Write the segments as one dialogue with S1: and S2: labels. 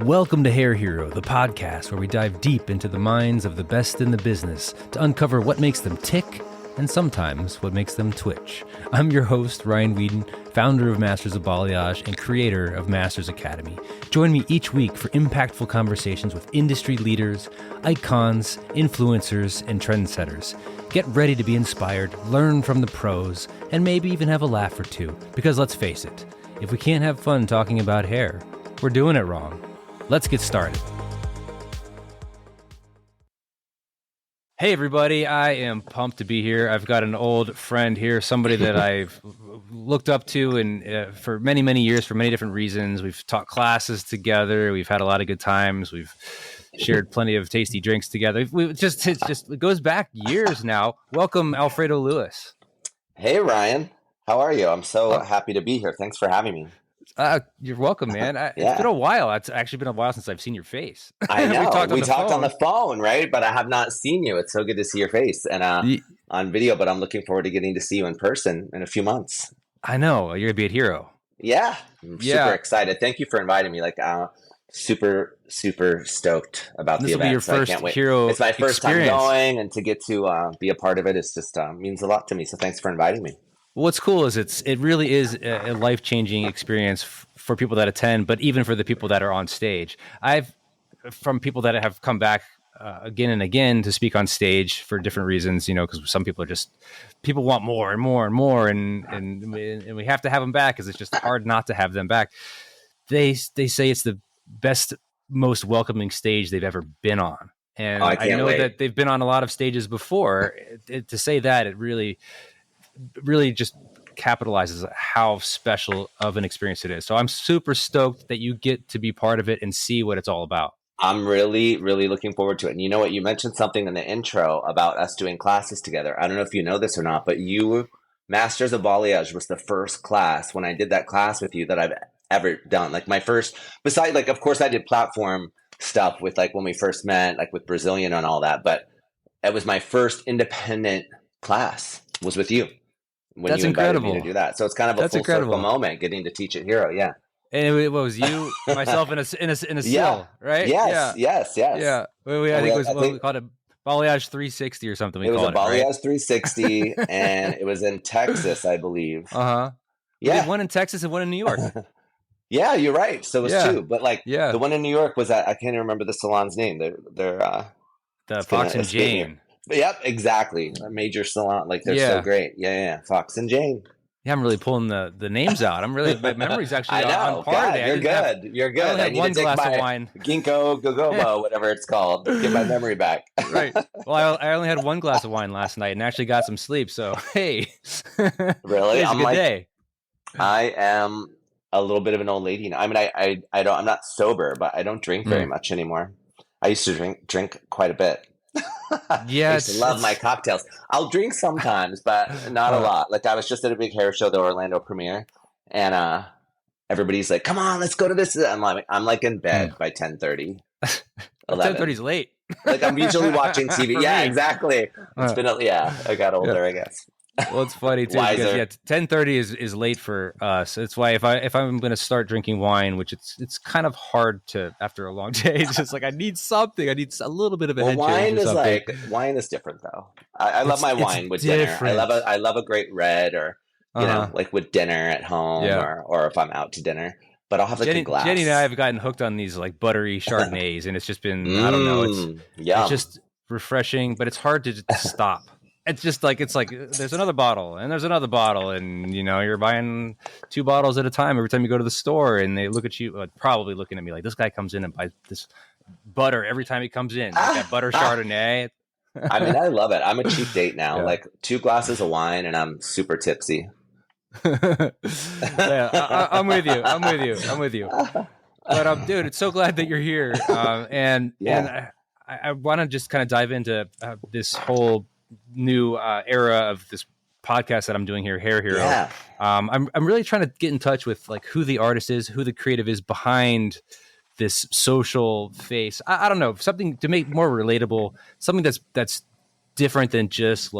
S1: Welcome to Hair Hero, the podcast where we dive deep into the minds of the best in the business to uncover what makes them tick and sometimes what makes them twitch. I'm your host, Ryan Whedon, founder of Masters of Balayage and creator of Masters Academy. Join me each week for impactful conversations with industry leaders, icons, influencers, and trendsetters. Get ready to be inspired, learn from the pros, and maybe even have a laugh or two. Because let's face it, if we can't have fun talking about hair, we're doing it wrong. Let's get started. Hey everybody, I am pumped to be here. I've got an old friend here, somebody that I've looked up to and for many, many years for many different reasons. We've taught classes together. We've had a lot of good times. We've shared plenty of tasty drinks together. It goes back years now. Welcome, Alfredo Lewis.
S2: Hey Ryan, how are you? I'm so happy to be here. Thanks for having me.
S1: You're welcome, man. It's been a while. It's actually been a while since I've seen your face.
S2: I know. we talked on the phone, right? But I have not seen you. It's so good to see your face and on video, but I'm looking forward to getting to see you in person in a few months.
S1: I know. You're going to be at Hero.
S2: Yeah. I'm super excited. Thank you for inviting me. Super stoked about the event. This will be your
S1: first
S2: can't wait.
S1: Hero
S2: It's my first
S1: experience.
S2: time going, and to get to be a part of it is just means a lot to me. So thanks for inviting me.
S1: What's cool is it really is a life-changing experience for people that attend, but even for the people that are on stage. From people that have come back again and again to speak on stage for different reasons, because some people people want more and more and more, and we have to have them back because it's just hard not to have them back. They say it's the best, most welcoming stage they've ever been on, and I know that they've been on a lot of stages before. To say that, it really just capitalizes how special of an experience it is. So I'm super stoked that you get to be part of it and see what it's all about.
S2: I'm really, really looking forward to it. And you know what? You mentioned something in the intro about us doing classes together. I don't know if you know this or not, but Masters of Balayage was the first class when I did that class with you that I've ever done. Like my first, besides, of course I did platform stuff with when we first met, with Brazilian and all that, but it was my first independent class was with you. When
S1: That's
S2: you invited
S1: incredible.
S2: me to do that. So it's kind of a full circle moment getting to teach at Hero. Yeah.
S1: And it was you, myself in a cell,
S2: yeah.
S1: right?
S2: Yes.
S1: Yeah. We called it Balayage 360 or something.
S2: It was a Balayage 360 and it was in Texas, I believe.
S1: Yeah. We did one in Texas and one in New York.
S2: Yeah, you're right. So it was two. But the one in New York was I can't even remember the salon's name. They're
S1: the Fox and Jane.
S2: Yep, exactly. A major salon. They're so great. Yeah. Fox and Jane.
S1: Yeah, I'm really pulling the names out. My memory's actually on par today.
S2: You're good.
S1: I only had one glass of wine.
S2: Ginkgo Gogobo, whatever it's called. Get my memory back.
S1: Right. Well, I only had one glass of wine last night and actually got some sleep. So, hey.
S2: Really?
S1: It's a good day.
S2: I am a little bit of an old lady now. I mean, I'm not sober, but I don't drink very much anymore. I used to drink quite a bit.
S1: Yeah,
S2: I used to love my cocktails. I'll drink sometimes, but not a lot. I was just at a big hair show, the Orlando premiere, and everybody's like, "Come on, let's go to this." I'm in bed by 10:30.
S1: 10:30 is late.
S2: I'm usually watching TV. Yeah, exactly. It's been I got older, I guess.
S1: Well, it's funny too because 10:30 is late for us. It's why if I'm going to start drinking wine, which it's kind of hard to after a long day. It's just I need something. I need a little bit of a head change or something.
S2: Wine is different though. I love my wine with
S1: different.
S2: dinner. I love a great red or with dinner at home or if I'm out to dinner. But I'll have a glass.
S1: Jenny and I have gotten hooked on these buttery Chardonnays, and it's just been I don't know. It's just refreshing, but it's hard to just stop. It's just there's another bottle and there's another bottle and you're buying 2 bottles at a time every time you go to the store and they look at you probably looking at me like this guy comes in and buys this butter every time he comes in that butter Chardonnay.
S2: I mean, I love it. I'm a cheap date now. 2 glasses of wine and I'm super tipsy.
S1: Yeah, I'm with you. But dude, it's so glad that you're here. And I want to just kind of dive into this whole new era of this podcast that I'm doing here, Hair Hero.
S2: Yeah.
S1: I'm really trying to get in touch with who the artist is, who the creative is behind this social face. I don't know, something to make more relatable, something that's different than just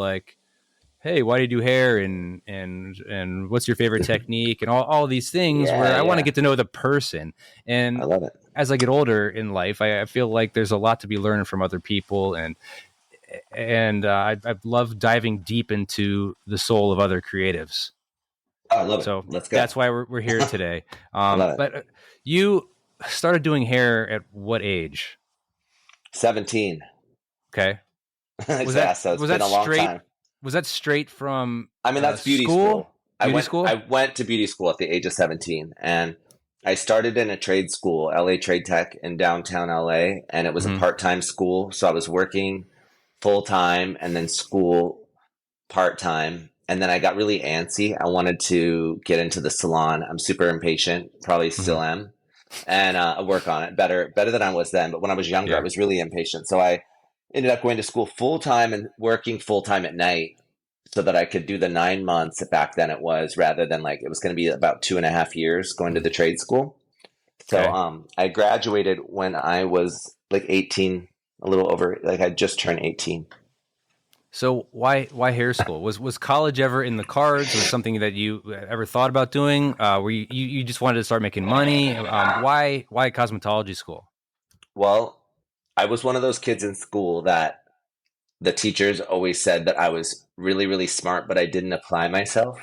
S1: hey, why do you do hair, and what's your favorite technique, and all these things, where
S2: Yeah,
S1: I want to
S2: yeah.
S1: get to know the person.
S2: I
S1: And
S2: love it.
S1: as I get older in life, I feel like there's a lot to be learned from other people, and I love diving deep into the soul of other creatives.
S2: Oh, I love it.
S1: So
S2: Let's go.
S1: that's why we're here today.
S2: I love it.
S1: But you started doing hair at what age?
S2: 17.
S1: Okay, was
S2: Yeah,
S1: that
S2: so it's
S1: was
S2: been
S1: that
S2: a long
S1: straight?
S2: time.
S1: Was that straight from
S2: I mean, that's beauty
S1: school?
S2: school.
S1: Beauty
S2: I
S1: school?
S2: went to beauty school at the age of 17, and I started in a trade school, LA Trade Tech in downtown LA, and it was a
S1: Hmm.
S2: part-time school, so I was working full time and then school part time. And then I got really antsy. I wanted to get into the salon. I'm super impatient, probably
S1: Hmm.
S2: still am, and I work on it better than I was then. But when I was younger, I
S1: Yeah.
S2: was really impatient. So I ended up going to school full time and working full time at night so that I could do the 9 months back then it was, rather than like it was going to be about 2.5 years going to the trade school. So
S1: Okay.
S2: I graduated when I was like 18, a little over, like I just turned 18.
S1: So why hair school? Was college ever in the cards? Was it something that you ever thought about doing? Where you just wanted to start making money? Why cosmetology school?
S2: Well, I was one of those kids in school that the teachers always said that I was really, really smart, but I didn't apply myself.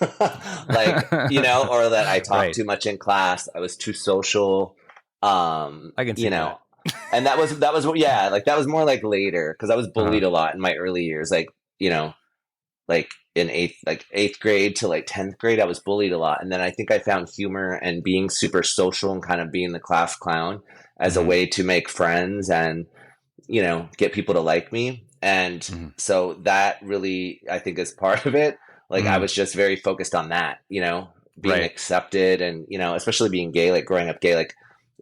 S2: Like, or that I talked
S1: Right.
S2: too much in class. I was too social.
S1: I can
S2: You
S1: see that.
S2: know, and that was yeah, like that was more like later because I was
S1: Uh-huh.
S2: bullied a lot in my early years. You know, like in eighth grade to like 10th grade, I was bullied a lot. And then I think I found humor and being super social and kind of being the class clown as a
S1: Hmm.
S2: way to make friends and get people to like me. And
S1: Hmm.
S2: so that really, I think, is part of it. Like I
S1: Hmm.
S2: was just very focused on that, being
S1: Right.
S2: accepted and, especially being gay, like growing up gay, like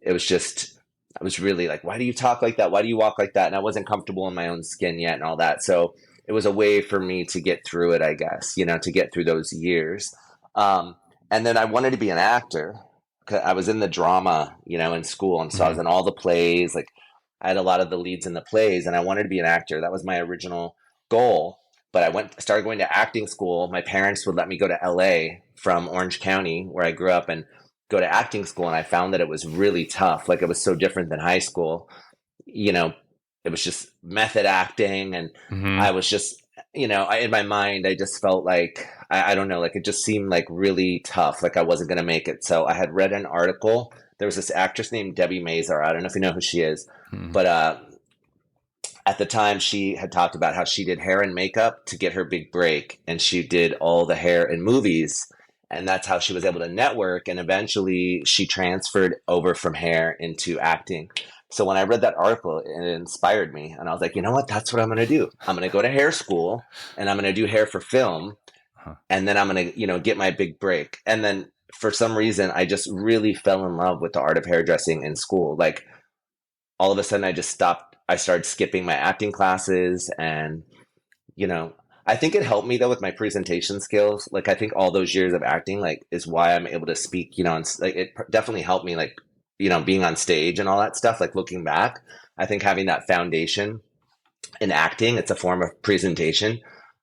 S2: it was just, I was really like, why do you talk like that? Why do you walk like that? And I wasn't comfortable in my own skin yet and all that. So it was a way for me to get through it, I guess, to get through those years. Um, and then I wanted to be an actor. 'Cause I was in the drama, in school. And so I
S1: Hmm.
S2: was in all the plays, like I had a lot of the leads in the plays and I wanted to be an actor. That was my original goal. But started going to acting school. My parents would let me go to LA from Orange County, where I grew up, and go to acting school. And I found that it was really tough. Like it was so different than high school. You know, it was just method acting. And
S1: Hmm.
S2: I was just, in my mind, I just felt like, I don't know, like it just seemed like really tough. Like I wasn't going to make it. So I had read an article. There was this actress named Debbie Mazar. I don't know if you know who she is,
S1: Hmm.
S2: but at the time she had talked about how she did hair and makeup to get her big break, and she did all the hair in movies, and that's how she was able to network, and eventually she transferred over from hair into acting. So when I read that article, it inspired me, and I was like, you know what, that's what I'm going to do. I'm going to go to hair school and I'm going to do hair for film,
S1: Huh.
S2: and then I'm going to get my big break. And then for some reason I just really fell in love with the art of hairdressing in school. Like all of a sudden I just stopped. I started skipping my acting classes, and you know, I think it helped me though with my presentation skills. Like I think all those years of acting like is why I'm able to speak, and like definitely helped me like, being on stage and all that stuff. Like looking back, I think having that foundation in acting, it's a form of presentation,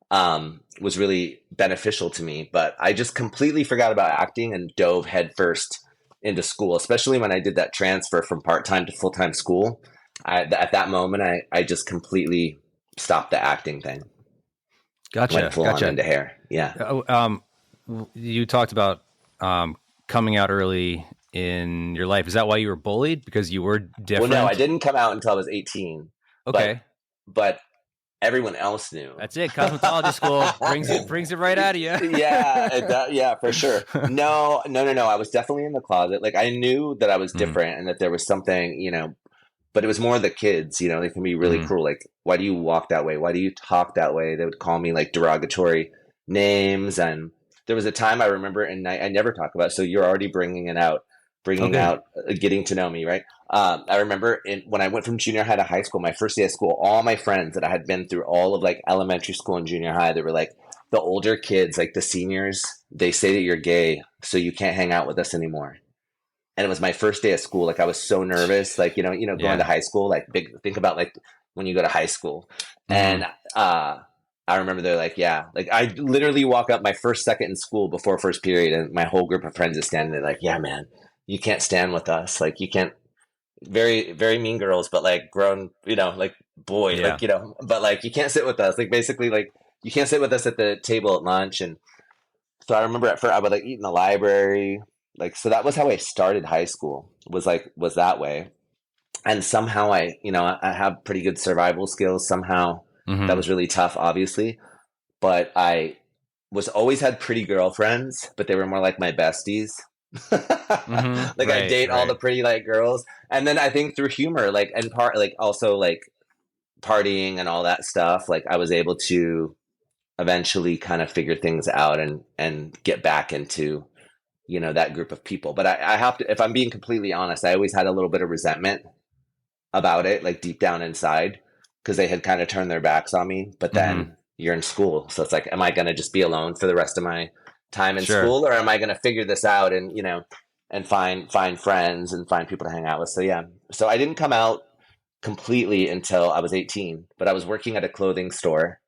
S2: was really beneficial to me. But I just completely forgot about acting and dove headfirst into school, especially when I did that transfer from part time to full time school. At that moment, I just completely stopped the acting thing, went
S1: Gotcha.
S2: full on
S1: Gotcha.
S2: into hair. Yeah.
S1: Uh, um, you talked about coming out early in your life. Is that why you were bullied? Because you were
S2: Well, no, I
S1: different?
S2: didn't come out until I was 18, but
S1: Okay.
S2: but everyone else knew.
S1: That's it. Cosmetology school brings it right out of you.
S2: Yeah, yeah, for sure. No, no, no, no. I was definitely in the closet. Like I knew that I was
S1: Mm,
S2: different and that there was something, but it was more the kids, they can be really
S1: mm,
S2: cruel. Like, why do you walk that way? Why do you talk that way? They would call me like derogatory names. And there was a time I remember, and I never talk about it, so you're already
S1: oh,
S2: bringing
S1: good.
S2: out, getting to know me, right? I remember when I went from junior high to high school, my first day of school, all my friends that I had been through all of like elementary school and junior high, they were like, the older kids, like the seniors, they say that you're gay, so you can't hang out with us anymore. And it was my first day of school. Like I was so nervous, like, going to
S1: Yeah.
S2: high school, like think about like when you go to high school.
S1: Hmm.
S2: And, uh, I remember they're like, yeah, like I literally walk up my first second in school before first period, and my whole group of friends is standing there like, yeah, man, you can't stand with us. Like you can't. Very very mean girls, but like grown, like boy,
S1: Yeah.
S2: like but like you can't sit with us. Like basically, like you can't sit with us at the table at lunch. And so I remember at first I would like eat in the library. Like so that was how I started high school. Was that way. And somehow I have pretty good survival skills. Somehow that
S1: Mm-hmm.
S2: was really tough, obviously, but I was always had pretty girlfriends, but they were more like my besties.
S1: Mm-hmm.
S2: Like I
S1: Right.
S2: date all the
S1: Right.
S2: pretty like girls, and then I think through humor, like and part like also like partying and all that stuff, like I was able to eventually kind of figure things out and get back into that group of people. But I have to, if I'm being completely honest, I always had a little bit of resentment about it, like deep down inside, because they had kind of turned their backs on me. But
S1: Mm-hmm.
S2: then you're in school, so it's like, am I going to just be alone for the rest of my time in
S1: Sure.
S2: school, or am I going to figure this out and and find friends and find people to hang out with? So yeah, so I didn't come out completely until I was 18, but I was working at a clothing store,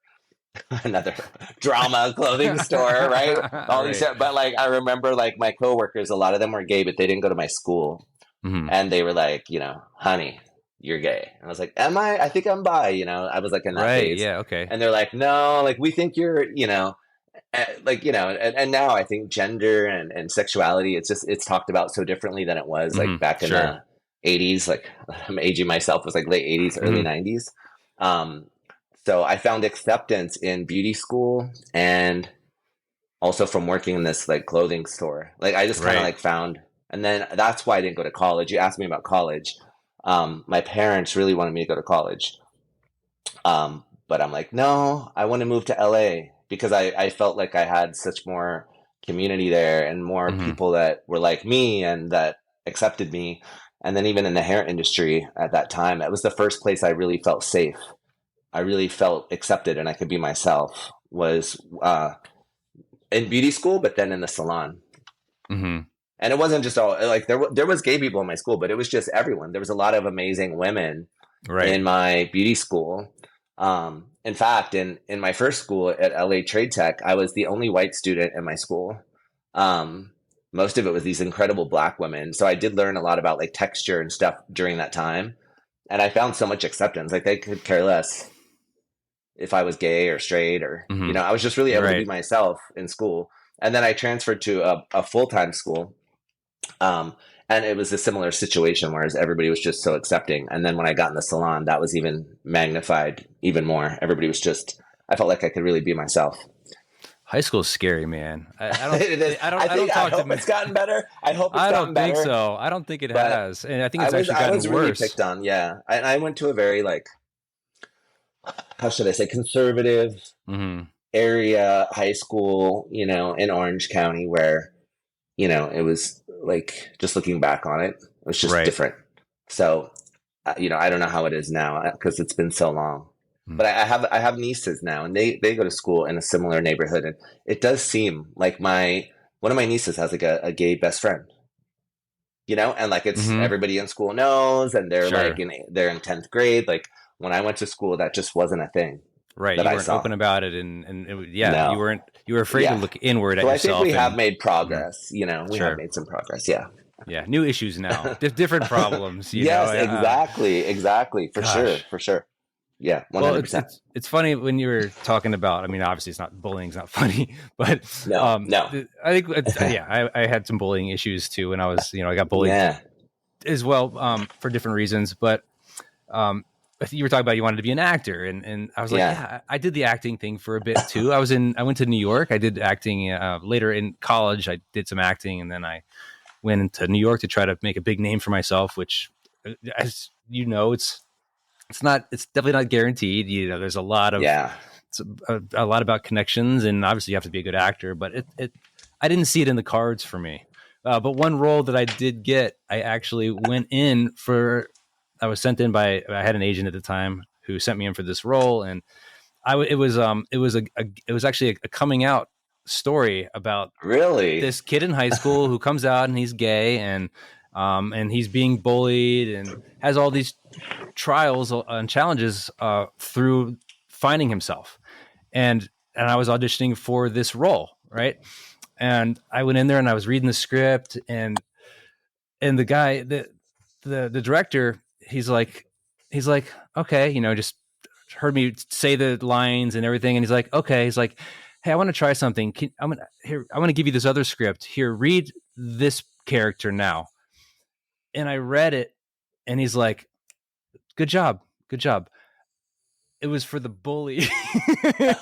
S2: another drama clothing store, right? All these,
S1: Right.
S2: but like I remember, like my coworkers, a lot of them were gay, but they didn't go to my school,
S1: Mm-hmm.
S2: and they were like, honey, you're gay. And I was like, am I? I think I'm bi. I was like in that
S1: Right.
S2: phase.
S1: Yeah. Okay.
S2: And they're like, no, like we think you're, like, and now I think gender and sexuality, it's talked about so differently than it was like
S1: Mm-hmm.
S2: back in
S1: Sure.
S2: the 80s. Like I'm aging myself, it was like late 80s, early
S1: Mm-hmm.
S2: 90s. Um, so I found acceptance in beauty school and also from working in this like clothing store. Like I just kind of
S1: Right.
S2: like found, and then that's why I didn't go to college. You asked me about college. My parents really wanted me to go to college, but I'm like, no, I want to move to LA because I felt like I had such more community there and more
S1: Mm-hmm.
S2: people that were like me and that accepted me. And then even in the hair industry at that time, it was the first place I really felt safe. I really felt accepted and I could be myself. Was in beauty school, but then in the salon.
S1: Mm-hmm.
S2: And it wasn't just all like there was gay people in my school, but it was just everyone. There was a lot of amazing women
S1: Right.
S2: in my beauty school. In fact, in my first school at LA Trade Tech, I was the only white student in my school. Um, Most of it was these incredible black women. So I did learn a lot about like texture and stuff during that time. And I found so much acceptance. Like they could care less if I was gay or straight or,
S1: Mm-hmm.
S2: I was just really able to be
S1: Right.
S2: myself in school. And then I transferred to a full-time school. Um, and it was a similar situation, whereas everybody was just so accepting. And then when I got in the salon, that was even magnified even more. Everybody was just, I felt like I could really be myself.
S1: High school is scary, man. I don't.
S2: It is.
S1: I don't. I don't
S2: I
S1: talk to
S2: hope
S1: me.
S2: it's gotten better. I hope it's
S1: I don't
S2: gotten
S1: think
S2: better.
S1: so. I don't think it
S2: But
S1: has, and I think it's actually
S2: I
S1: gotten
S2: was really
S1: worse.
S2: picked on. Yeah. I went to a very like, how should I say, conservative
S1: Mm-hmm.
S2: area high school, in Orange County where, it was like, just looking back on it, it was just
S1: Right.
S2: different. So, I don't know how it is now because it's been so long.
S1: Mm.
S2: But I have nieces now, and they go to school in a similar neighborhood, and it does seem like my one of my nieces has like a gay best friend, and like it's
S1: Mm-hmm.
S2: everybody in school knows, and
S1: Sure.
S2: they're in 10th grade. Like when I went to school, that just wasn't a thing
S1: Right.
S2: that
S1: You
S2: I
S1: weren't
S2: saw.
S1: open about it, and yeah, you
S2: No,
S1: weren't. You were afraid to
S2: yeah.
S1: look inward at
S2: So I think we
S1: yourself,
S2: have
S1: and
S2: made
S1: mhm.
S2: progress. We have
S1: Sure.
S2: made some progress. Yeah.
S1: Yeah. New issues now. Different problems.
S2: Yes, exactly, for sure,
S1: Gosh.
S2: for sure. Yeah,
S1: Well,
S2: 100%.
S1: it's funny when you were talking about. I mean, obviously, it's not bullying's not funny, but
S2: No, no.
S1: I think yeah, I had some bullying issues too when I was I got bullied
S2: Yeah,
S1: as well for different reasons, but um, I think you were talking about you wanted to be an actor, and I was like,
S2: yeah.
S1: yeah, I did the acting thing for a bit too. I went to New York. I did acting later in college. I did some acting, and then I went into New York to try to make a big name for myself. Which, as you know, it's definitely not guaranteed. There's a lot of
S2: Yeah.
S1: it's a lot about connections, and obviously you have to be a good actor. But I didn't see it in the cards for me. But one role that I did get, I actually went in for. I was sent in by. I had an agent at the time who sent me in for this role, and it was actually a coming out story about
S2: Really?
S1: this kid in high school who comes out and he's gay and he's being bullied and has all these trials and challenges through finding himself. and I was auditioning for this role, right? And I went in there and I was reading the script, and the guy, the director, he's like, okay, just heard me say the lines and everything, and he's like, okay, he's like, hey, I want to try something. I'm gonna give you this other script. Here, read this character now. And I read it, and he's like, good job, good job. It was for the bully.
S2: I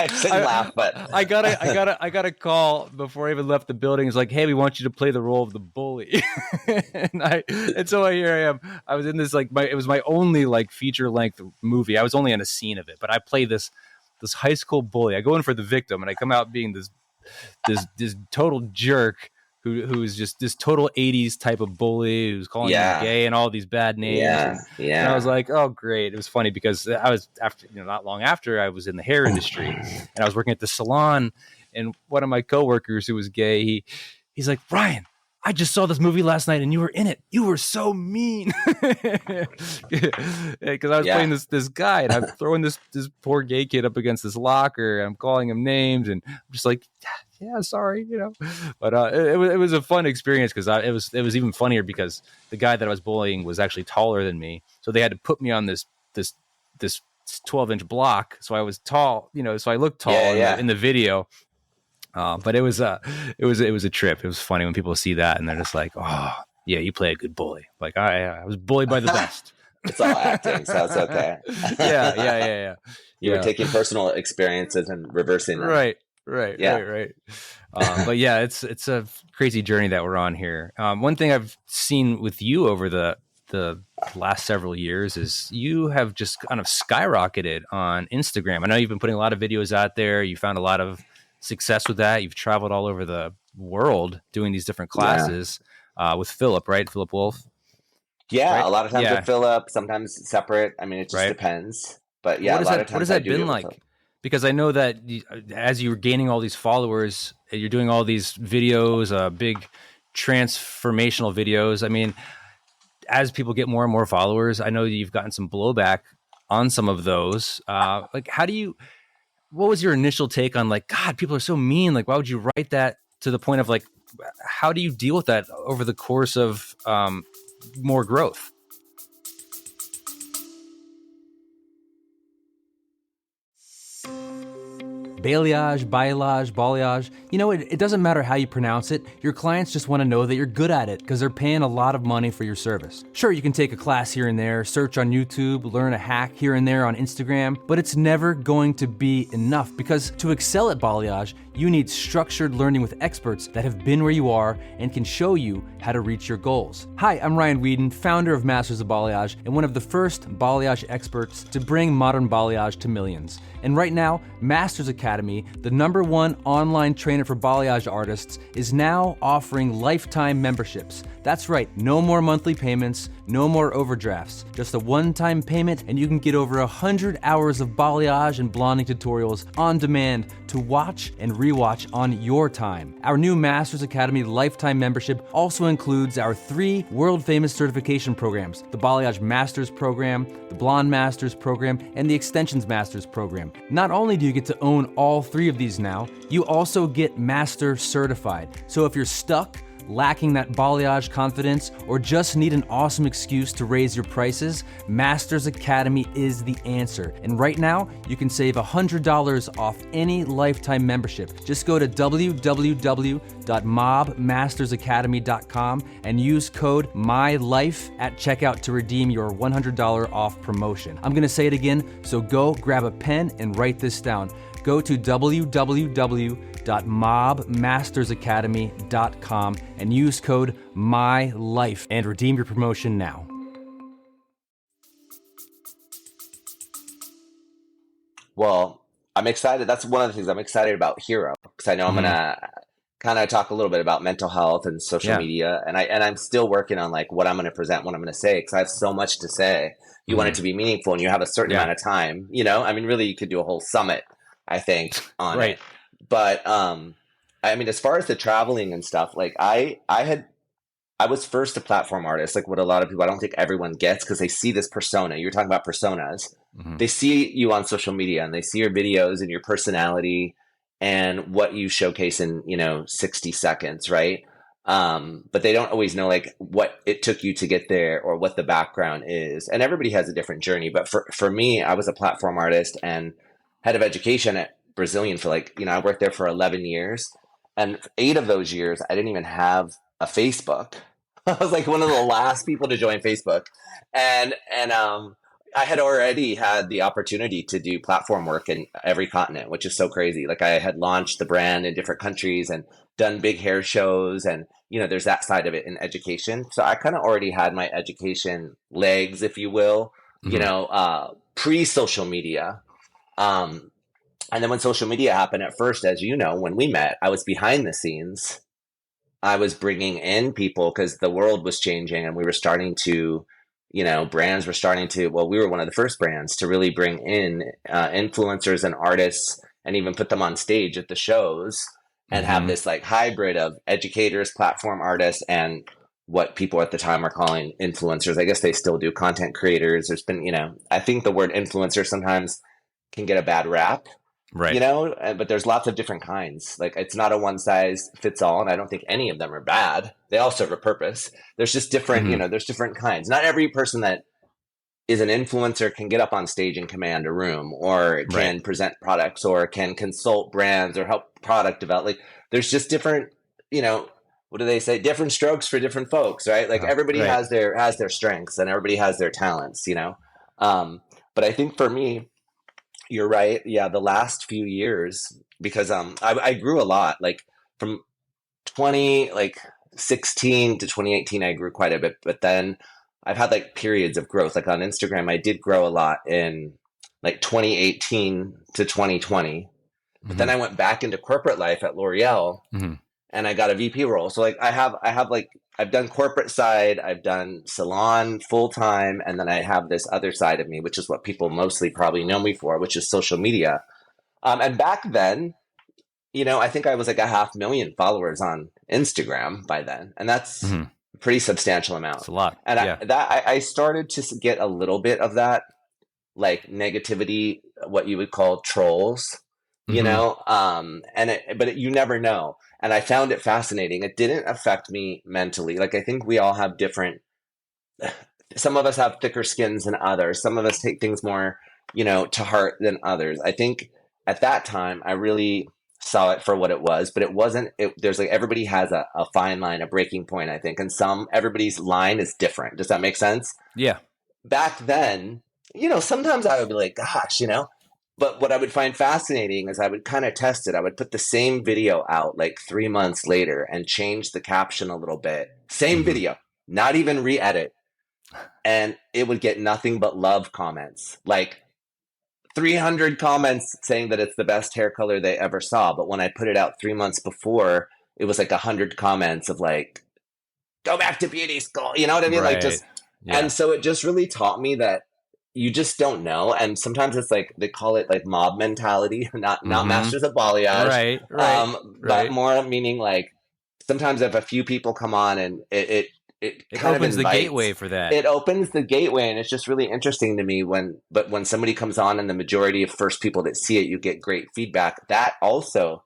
S2: shouldn't laugh, but
S1: I got a call before I even left the building. It's like, hey, we want you to play the role of the bully. and so here I am. I was in this it was my only feature length movie. I was only in a scene of it, but I play this high school bully. I go in for the victim, and I come out being this total jerk who's just this total 80s type of bully who's calling me gay and all these bad names. And I was like, oh, great. It was funny because I was not long after I was in the hair industry, and I was working at the salon, and one of my coworkers who was gay, he's like, Ryan, I just saw this movie last night and you were in it. You were so mean. Because I was playing this guy, and I'm throwing this poor gay kid up against this locker, and I'm calling him names, and I'm just like, yeah, sorry, But it was a fun experience because it was even funnier because the guy that I was bullying was actually taller than me, so they had to put me on this 12-inch block, so I was tall, so I looked tall in the video. But it was a trip. It was funny when people see that and they're just like, oh yeah, you play a good bully. Like I was bullied by the best.
S2: It's all acting, so it's okay.
S1: Yeah.
S2: You were taking personal experiences and reversing them.
S1: Right. But yeah, it's a crazy journey that we're on here. One thing I've seen with you over the last several years is you have just kind of skyrocketed on Instagram. I know you've been putting a lot of videos out there. You found a lot of success with that. You've traveled all over the world doing these different classes with Philip, right? Philip Wolf.
S2: Yeah,
S1: right?
S2: A lot of times with Philip, sometimes separate. I mean, it just depends. But yeah, what
S1: has that been like? Because I know that as you're gaining all these followers, you're doing all these videos, big transformational videos. I mean, as people get more and more followers, I know you've gotten some blowback on some of those. What was your initial take on God, people are so mean. Why would you write that, to the point of how do you deal with that over the course of more growth?
S3: Balayage, balayage, balayage. It doesn't matter how you pronounce it. Your clients just want to know that you're good at it because they're paying a lot of money for your service. Sure, you can take a class here and there, search on YouTube, learn a hack here and there on Instagram, but it's never going to be enough because to excel at balayage, you need structured learning with experts that have been where you are and can show you how to reach your goals. Hi, I'm Ryan Whedon, founder of Masters of Balayage and one of the first balayage experts to bring modern balayage to millions. And right now, Masters Academy, the #1 online trainer for balayage artists, is now offering lifetime memberships. That's right, no more monthly payments, no more overdrafts, just a one-time payment and you can get over 100 hours of balayage and blonding tutorials on demand to watch and rewatch on your time. Our new Masters Academy lifetime membership also includes our 3 world-famous certification programs, the Balayage Masters Program, the Blonde Masters Program, and the Extensions Masters Program. Not only do you get to own all 3 of these now, you also get Master Certified. So if you're stuck, lacking that balayage confidence, or just need an awesome excuse to raise your prices, Masters Academy is the answer. And right now, you can save $100 off any lifetime membership. Just go to www.mobmastersacademy.com and use code MYLIFE at checkout to redeem your $100 off promotion. I'm gonna say it again, so go grab a pen and write this down. Go to www.mobmastersacademy.com and use code MYLIFE and redeem your promotion now.
S2: Well, I'm excited. That's one of the things I'm excited about Hero, because I know I'm gonna kind of talk a little bit about mental health and social media, and I'm still working on what I'm gonna present, what I'm gonna say, because I have so much to say. You want it to be meaningful, and you have a certain amount of time. I mean, really, you could do a whole summit, I think, on it. But I mean, as far as the traveling and stuff, I was first a platform artist, what a lot of people, I don't think everyone gets, because they see this persona. You're talking about personas. they see you on social media and they see your videos and your personality and what you showcase in, 60 seconds, right? But they don't always know like what it took you to get there or what the background is. And everybody has a different journey. But for me, I was a platform artist and head of education at Brazilian for I worked there for 11 years. And 8 of those years, I didn't even have a Facebook. I was like one of the last people to join Facebook. And I had already had the opportunity to do platform work in every continent, which is so crazy. Like I had launched the brand in different countries and done big hair shows, and there's that side of it in education. So I kind of already had my education legs, if you will, pre-social media. And then when social media happened at first, as you know, when we met, I was behind the scenes. I was bringing in people because the world was changing and we were starting to, brands were starting to, we were one of the first brands to really bring in influencers and artists and even put them on stage at the shows and have this like hybrid of educators, platform artists, and what people at the time are calling influencers. I guess they still do, content creators. There's been, I think the word influencer sometimes can get a bad rap.
S1: Right.
S2: But there's lots of different kinds. Like it's not a one size fits all. And I don't think any of them are bad. They all serve a purpose. There's just different, there's different kinds. Not every person that is an influencer can get up on stage and command a room or can present products or can consult brands or help product develop. Like there's just different, what do they say? Different strokes for different folks, right? Like everybody has their strengths and everybody has their talents, But I think for me, you're right. Yeah, the last few years, because I grew a lot. Like from 2016 to 2018, I grew quite a bit. But then I've had like periods of growth. Like on Instagram, I did grow a lot in like 2018 to 2020. But then I went back into corporate life at L'Oreal, and I got a VP role. So like I've done corporate side, I've done salon full time, and then I have this other side of me, which is what people mostly probably know me for, which is social media. And back then, I think I was like 500,000 followers on Instagram by then, and that's a pretty substantial amount.
S1: It's a lot.
S2: And I started to get a little bit of that, like negativity, what you would call trolls, but you never know. And I found it fascinating. It didn't affect me mentally. Like, I think we all have different, some of us have thicker skins than others. Some of us take things more, to heart than others. I think at that time, I really saw it for what it was, but there's like, everybody has a fine line, a breaking point, I think. And everybody's line is different. Does that make sense?
S1: Yeah.
S2: Back then, sometimes I would be like, gosh, but what I would find fascinating is I would kind of test it. I would put the same video out like 3 months later and change the caption a little bit. Same video, not even re-edit. And it would get nothing but love comments, like 300 comments saying that it's the best hair color they ever saw. But when I put it out 3 months before, it was like 100 comments of like, go back to beauty school. You know what I mean? Like and so it just really taught me that you just don't know. And sometimes it's like, they call it like mob mentality, not masters of balayage. But more meaning like sometimes if a few people come on and it kind
S1: opens
S2: of
S1: the gateway for that.
S2: It opens the gateway. And it's just really interesting to me when somebody comes on and the majority of first people that see it, you get great feedback. That also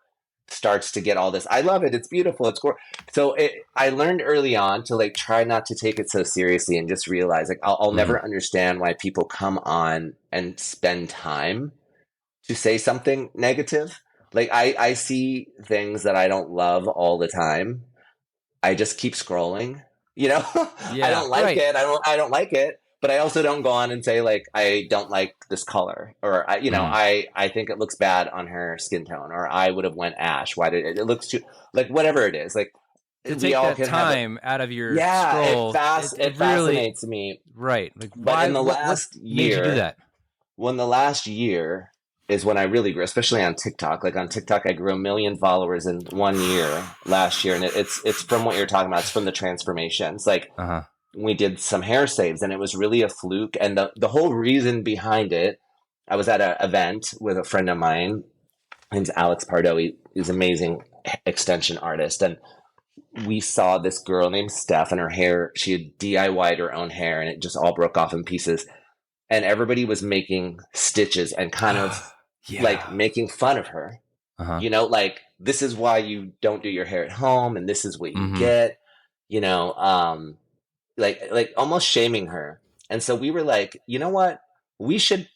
S2: starts to get all this. I love it. It's beautiful. It's cool. So I learned early on to like try not to take it so seriously and just realize like I'll never understand why people come on and spend time to say something negative. Like I see things that I don't love all the time. I just keep scrolling, I don't like it. I don't like it. But I also don't go on and say like, I don't like this color, or I think it looks bad on her skin tone, or I would have went ash. Why did it looks too, like, whatever it is, like
S1: to take that time out of your scroll.
S2: It fascinates me.
S1: Right. Like,
S2: but in the last year,
S1: made you do that?
S2: When the last year is when I really grew, especially on TikTok. Like on TikTok, I grew 1 million followers in 1 year last year. And it's from what you're talking about. It's from the transformations. Like, we did some hair saves and it was really a fluke. And the whole reason behind it, I was at an event with a friend of mine. His name's Alex Pardo. He's an amazing extension artist. And we saw this girl named Steph, and her hair, she had DIY'd her own hair and it just all broke off in pieces. and everybody was making stitches and kind of like making fun of her. You know, like, this is why you don't do your hair at home, and this is what you get, you know, like almost shaming her. And so we were like, you know what? We should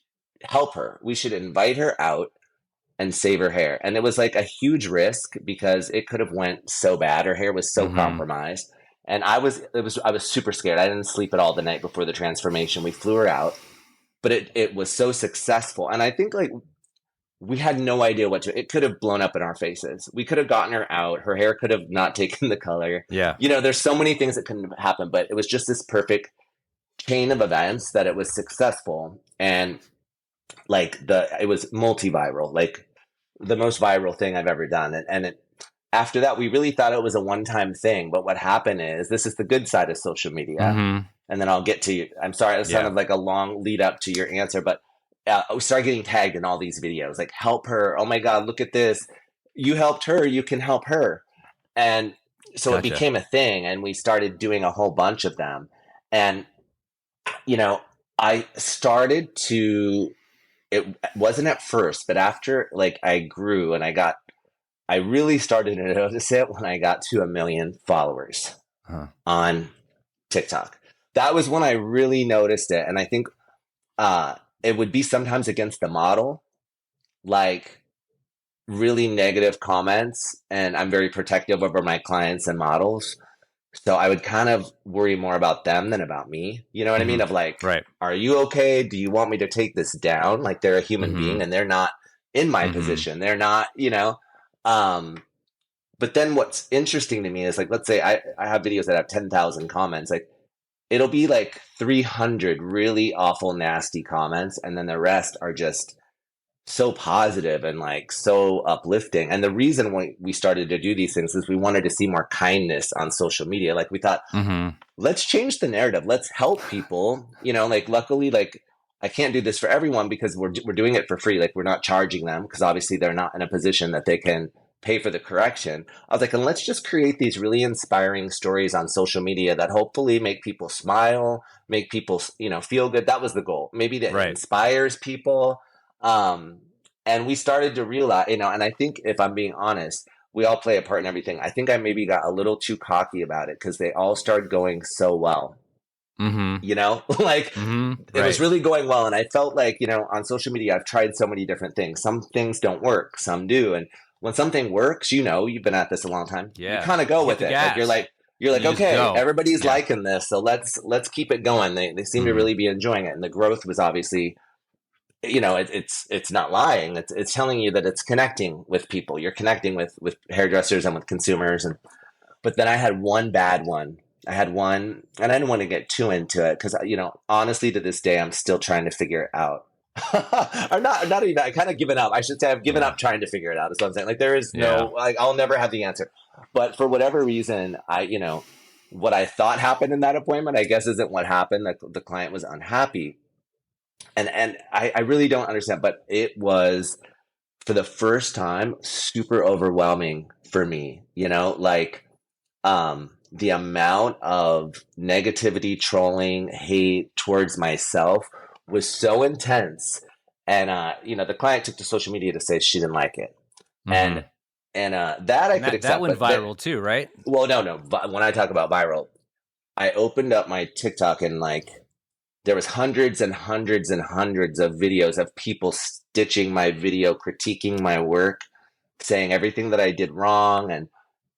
S2: help her. We should invite her out and save her hair. And it was like a huge risk because it could have went so bad. Her hair was so compromised. And I was super scared. I didn't sleep at all the night before the transformation. We flew her out, but it was so successful. And I think, like, we had no idea it could have blown up in our faces. We could have gotten her out. Her hair could have not taken the color.
S1: Yeah.
S2: You know, there's so many things that couldn't have happened, but it was just this perfect chain of events that it was successful. And like it was multi-viral, like the most viral thing I've ever done. After that, we really thought it was a one-time thing. But what happened is, this is the good side of social media. And then I'll get to you. I'm sorry, it sounded like a long lead up to your answer, but we started getting tagged in all these videos, like, help her. Oh my God, look at this. You helped her. You can help her. And so it became a thing, and we started doing a whole bunch of them. And, you know, I started to, it wasn't at first, but after, like, I grew and I really started to notice it when I got to 1 million followers on TikTok. That was when I really noticed it. And I think, it would be sometimes against the model, like really negative comments. And I'm very protective over my clients and models. So I would kind of worry more about them than about me. You know what I mean? Of like, are you okay? Do you want me to take this down? Like, they're a human being and they're not in my position. They're not, you know. But then what's interesting to me is, like, let's say I have videos that have 10,000 comments. Like, it'll be like 300 really awful, nasty comments. And then the rest are just so positive and like so uplifting. And the reason why we started to do these things is we wanted to see more kindness on social media. Like, we thought, let's change the narrative. Let's help people, you know, like, luckily, like, I can't do this for everyone because we're doing it for free. Like, we're not charging them because obviously they're not in a position that they can pay for the correction. I was like, and let's just create these really inspiring stories on social media that hopefully make people smile, make people, you know, feel good. That was the goal. Maybe that inspires people. And we started to realize, you know, and I think, if I'm being honest, we all play a part in everything. I think I maybe got a little too cocky about it because they all started going so well. You know, like, it was really going well. And I felt like, you know, on social media, I've tried so many different things. Some things don't work, some do. And when something works, you know, you've been at this a long time. You kind of go with it. Like, you're like, okay, everybody's liking this, so let's keep it going. They seem to really be enjoying it, and the growth was obviously, you know, it's not lying. It's telling you that it's connecting with people. You're connecting with hairdressers and with consumers. But then I had one bad one. I had one, and I didn't want to get too into it because, you know, honestly, to this day, I'm still trying to figure it out. I'm not even, I kind of given up. I should say I've given up trying to figure it out. Is what I'm saying. Like, there is no, like, I'll never have the answer. But for whatever reason, you know, what I thought happened in that appointment, I guess, isn't what happened. Like, the client was unhappy. And I really don't understand, but it was, for the first time, super overwhelming for me, you know, like, the amount of negativity, trolling, hate towards myself was so intense. And, you know, the client took to social media to say she didn't like it. And that I could accept.
S1: That went viral too, right?
S2: Well, no. But when I talk about viral, I opened up my TikTok and, like, there was hundreds and hundreds and hundreds of videos of people stitching my video, critiquing my work, saying everything that I did wrong.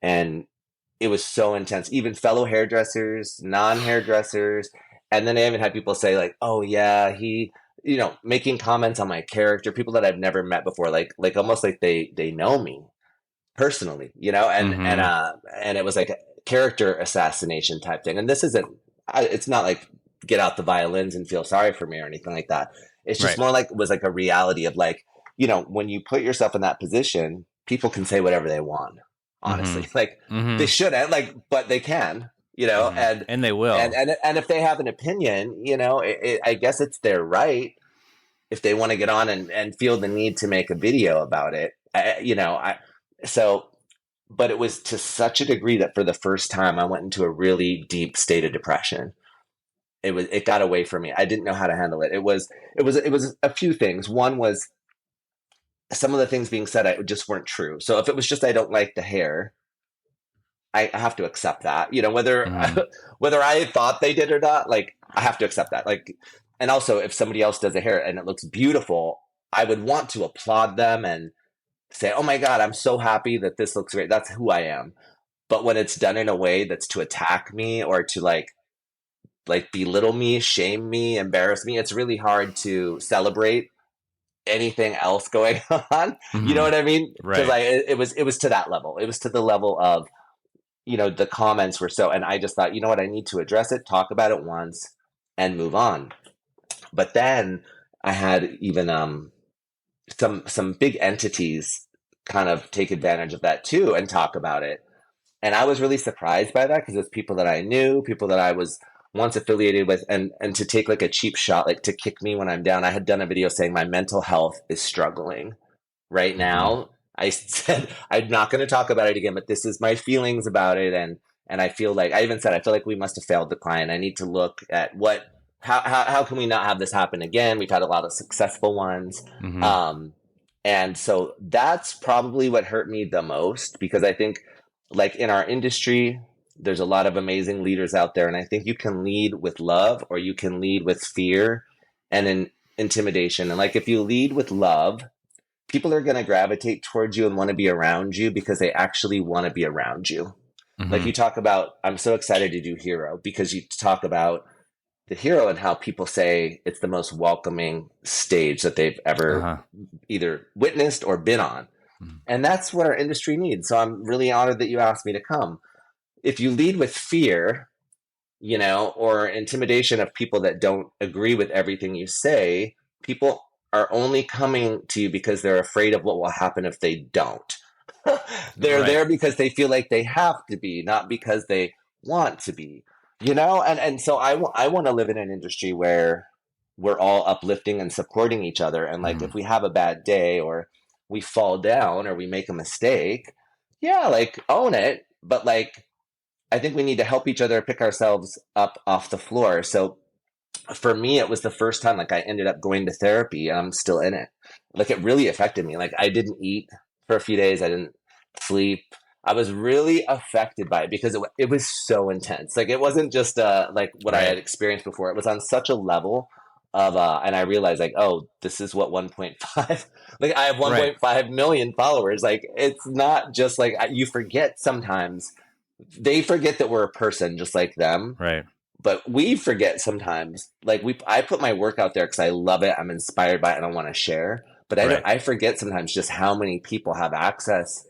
S2: And it was so intense. Even fellow hairdressers, non-hairdressers. And then I even had people say, like, oh yeah, he, you know, making comments on my character, people that I've never met before, like almost like they know me personally, you know, and it was like a character assassination type thing. And this isn't, it's not like get out the violins and feel sorry for me or anything like that. It's just more like, it was like a reality of, like, you know, when you put yourself in that position, people can say whatever they want, honestly. Like, they shouldn't, like, but they can, you know,
S1: and they will.
S2: And if they have an opinion, you know, I guess it's their right if they want to get on and feel the need to make a video about it, you know. But it was to such a degree that for the first time I went into a really deep state of depression. it got away from me. I didn't know how to handle it. It was a few things. One was some of the things being said just weren't true. So if it was just I don't like the hair, I have to accept that. Whether
S1: Mhm.
S2: whether I thought they did or not, like I have to accept that. Like, and also if somebody else does a hair and it looks beautiful, I would want to applaud them and say, "Oh my God, I'm so happy that this looks great." That's who I am. But when it's done in a way that's to attack me or to like belittle me, shame me, embarrass me, it's really hard to celebrate anything else going on. You know
S1: Mhm.
S2: what I mean? Because
S1: Right.
S2: it was to that level. It was to the level of, the comments were so, and I just thought, you know what, I need to address it, talk about it once, and move on. But then I had even some big entities kind of take advantage of that too and talk about it. And I was really surprised by that because it's people that I knew, people that I was once affiliated with, and to take like a cheap shot, like to kick me when I'm down. I had done a video saying my mental health is struggling right
S1: Mhm.
S2: now. I said I'm not going to talk about it again, but this is my feelings about it, and I feel like I even said I feel like we must have failed the client. I need to look at how can we not have this happen again? We've had a lot of successful ones.
S1: Mhm.
S2: Um, and so that's probably what hurt me the most because I think, like in our industry, there's a lot of amazing leaders out there. And I think you can lead with love or you can lead with fear and intimidation. And like if you lead with love, people are going to gravitate towards you and want to be around you because they actually want to be around you. Like
S1: Mhm.
S2: you talk about, I'm so excited to do Hero because you talk about the Hero and how people say it's the most welcoming stage that they've ever
S1: Uh-huh.
S2: either witnessed or been on.
S1: Mhm.
S2: And that's what our industry needs. So I'm really honored that you asked me to come. If you lead with fear, or intimidation of people that don't agree with everything you say, people are only coming to you because they're afraid of what will happen if they don't. They're
S1: Right.
S2: there because they feel like they have to be, not because they want to be. And so I want to live in an industry where we're all uplifting and supporting each other. And like if
S1: Mhm.
S2: we have a bad day or we fall down or we make a mistake, yeah, like own it. But like I think we need to help each other pick ourselves up off the floor. So for me, it was the first time like I ended up going to therapy and I'm still in it. Like it really affected me. Like I didn't eat for a few days. I didn't sleep. I was really affected by it because it was so intense. Like it wasn't just like what I
S1: Right.
S2: had experienced before. It was on such a level of and I realized like, oh, this is what 1.5 like I have
S1: Right.
S2: 1.5 million followers. Like it's not just like you forget sometimes they forget that we're a person just like them,
S1: Right.
S2: but we forget sometimes. Like I put my work out there because I love it, I'm inspired by it, and I want to share. But
S1: Right.
S2: I forget sometimes just how many people have access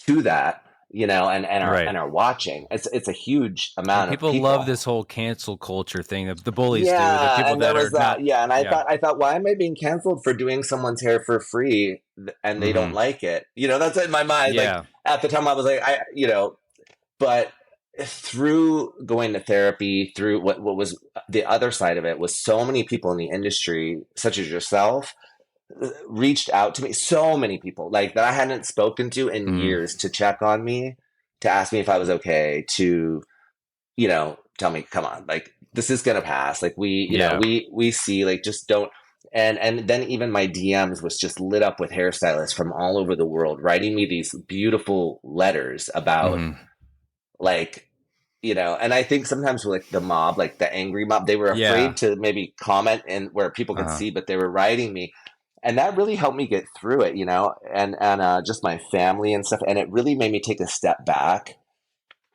S2: to that,
S1: Right.
S2: and are watching. It's a huge
S1: Well,
S2: amount of
S1: people love
S2: people.
S1: this whole cancel culture thing. The bullies do. The
S2: Yeah,
S1: people
S2: and there
S1: that are
S2: was that.
S1: not.
S2: Yeah, and
S1: Yeah.
S2: I thought, why am I being canceled for doing someone's hair for free and they don't
S1: Mhm.
S2: like it? That's in my mind. Like
S1: Yeah.
S2: at the time, I was like, but through going to therapy, through what was the other side of it was so many people in the industry, such as yourself, reached out to me. So many people like that I hadn't spoken to in
S1: Mhm.
S2: years to check on me, to ask me if I was okay, to tell me, come on, like this is gonna pass. Like
S1: Yeah.
S2: we see, like just don't. And then even my DMs was just lit up with hairstylists from all over the world writing me these beautiful letters about
S1: Mhm.
S2: like and I think sometimes with like the mob, like the angry mob, they were
S1: Yeah.
S2: afraid to maybe comment and where people could
S1: Uh-huh.
S2: see, but they were writing me, and that really helped me get through it, and just my family and stuff, and it really made me take a step back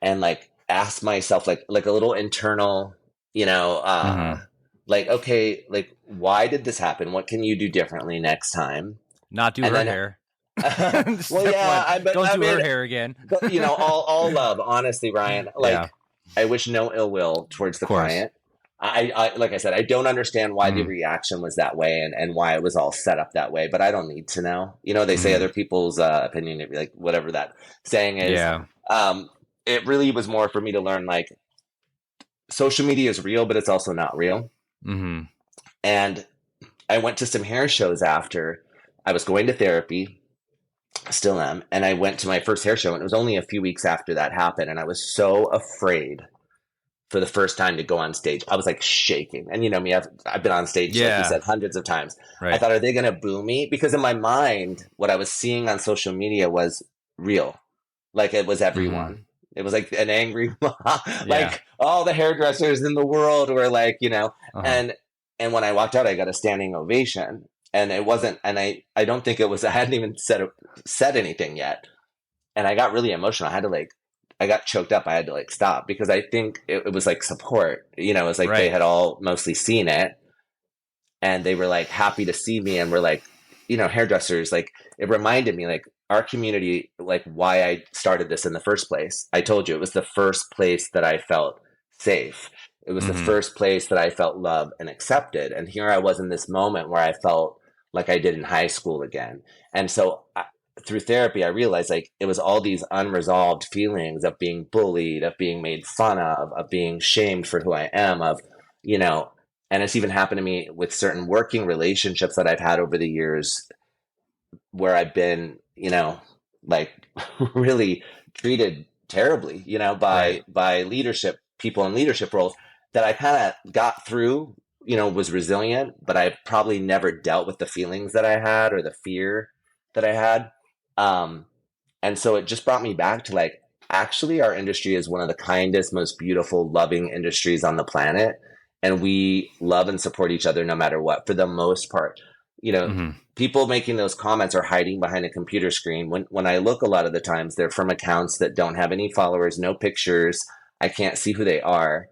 S2: and like ask myself like a little internal, you know, uh,
S1: Mhm.
S2: like okay, like why did this happen? What can you do differently next time?
S1: Not do
S2: And
S1: her
S2: then,
S1: hair.
S2: well,
S1: Step
S2: yeah,
S1: one.
S2: but
S1: Don't
S2: I
S1: do
S2: mean,
S1: her hair again.
S2: but all love, honestly, Ryan.
S1: Yeah.
S2: Like, I wish no ill will towards
S1: Of
S2: the
S1: course.
S2: client. I like I said, I don't understand why the
S1: Mhm.
S2: reaction was that way and why it was all set up that way, but I don't need to know. They say
S1: Mhm.
S2: other people's opinion, like whatever that saying is.
S1: Yeah.
S2: Um, it really was more for me to learn like social media is real, but it's also not real.
S1: Mhm.
S2: And I went to some hair shows after I was going to therapy, still am, and I went to my first hair show, and it was only a few weeks after that happened, and I was so afraid for the first time to go on stage. I was like shaking. And you know me, I've been on stage, like you said, hundreds of times. I
S1: Right.
S2: thought, are they going to boo me? Because in my mind, what I was seeing on social media was real. Like it was everyone. It was like an angry, like all the hairdressers in the world were like, you know, and when I walked out, I got a standing ovation. And it wasn't, and I don't think it was, I hadn't even said anything yet. And I got really emotional. I got choked up. I had to like stop because I think it was like support, you know, it was like they had all mostly seen it and they were like happy to see me and were like, you know, hairdressers, like it reminded me like our community, like why I started this in the first place. I told you it was the first place that I felt safe. It was the first place that I felt loved and accepted. And here I was in this moment where I felt like I did in high school again. And so through therapy, I realized like it was all these unresolved feelings of being bullied, of being made fun of being shamed for who I am, of, you know, and it's even happened to me with certain working relationships that I've had over the years where I've been, you know, like really treated terribly, you know, by leadership, people in leadership roles that I kind of got through, you know, was resilient, but I probably never dealt with the feelings that I had or the fear that I had. And so it just brought me back to like, actually, our industry is one of the kindest, most beautiful, loving industries on the planet. And we love and support each other no matter what, for the most part. You know, people making those comments are hiding behind a computer screen. When I look a lot of the times, they're from accounts that don't have any followers, no pictures. I can't see who they are.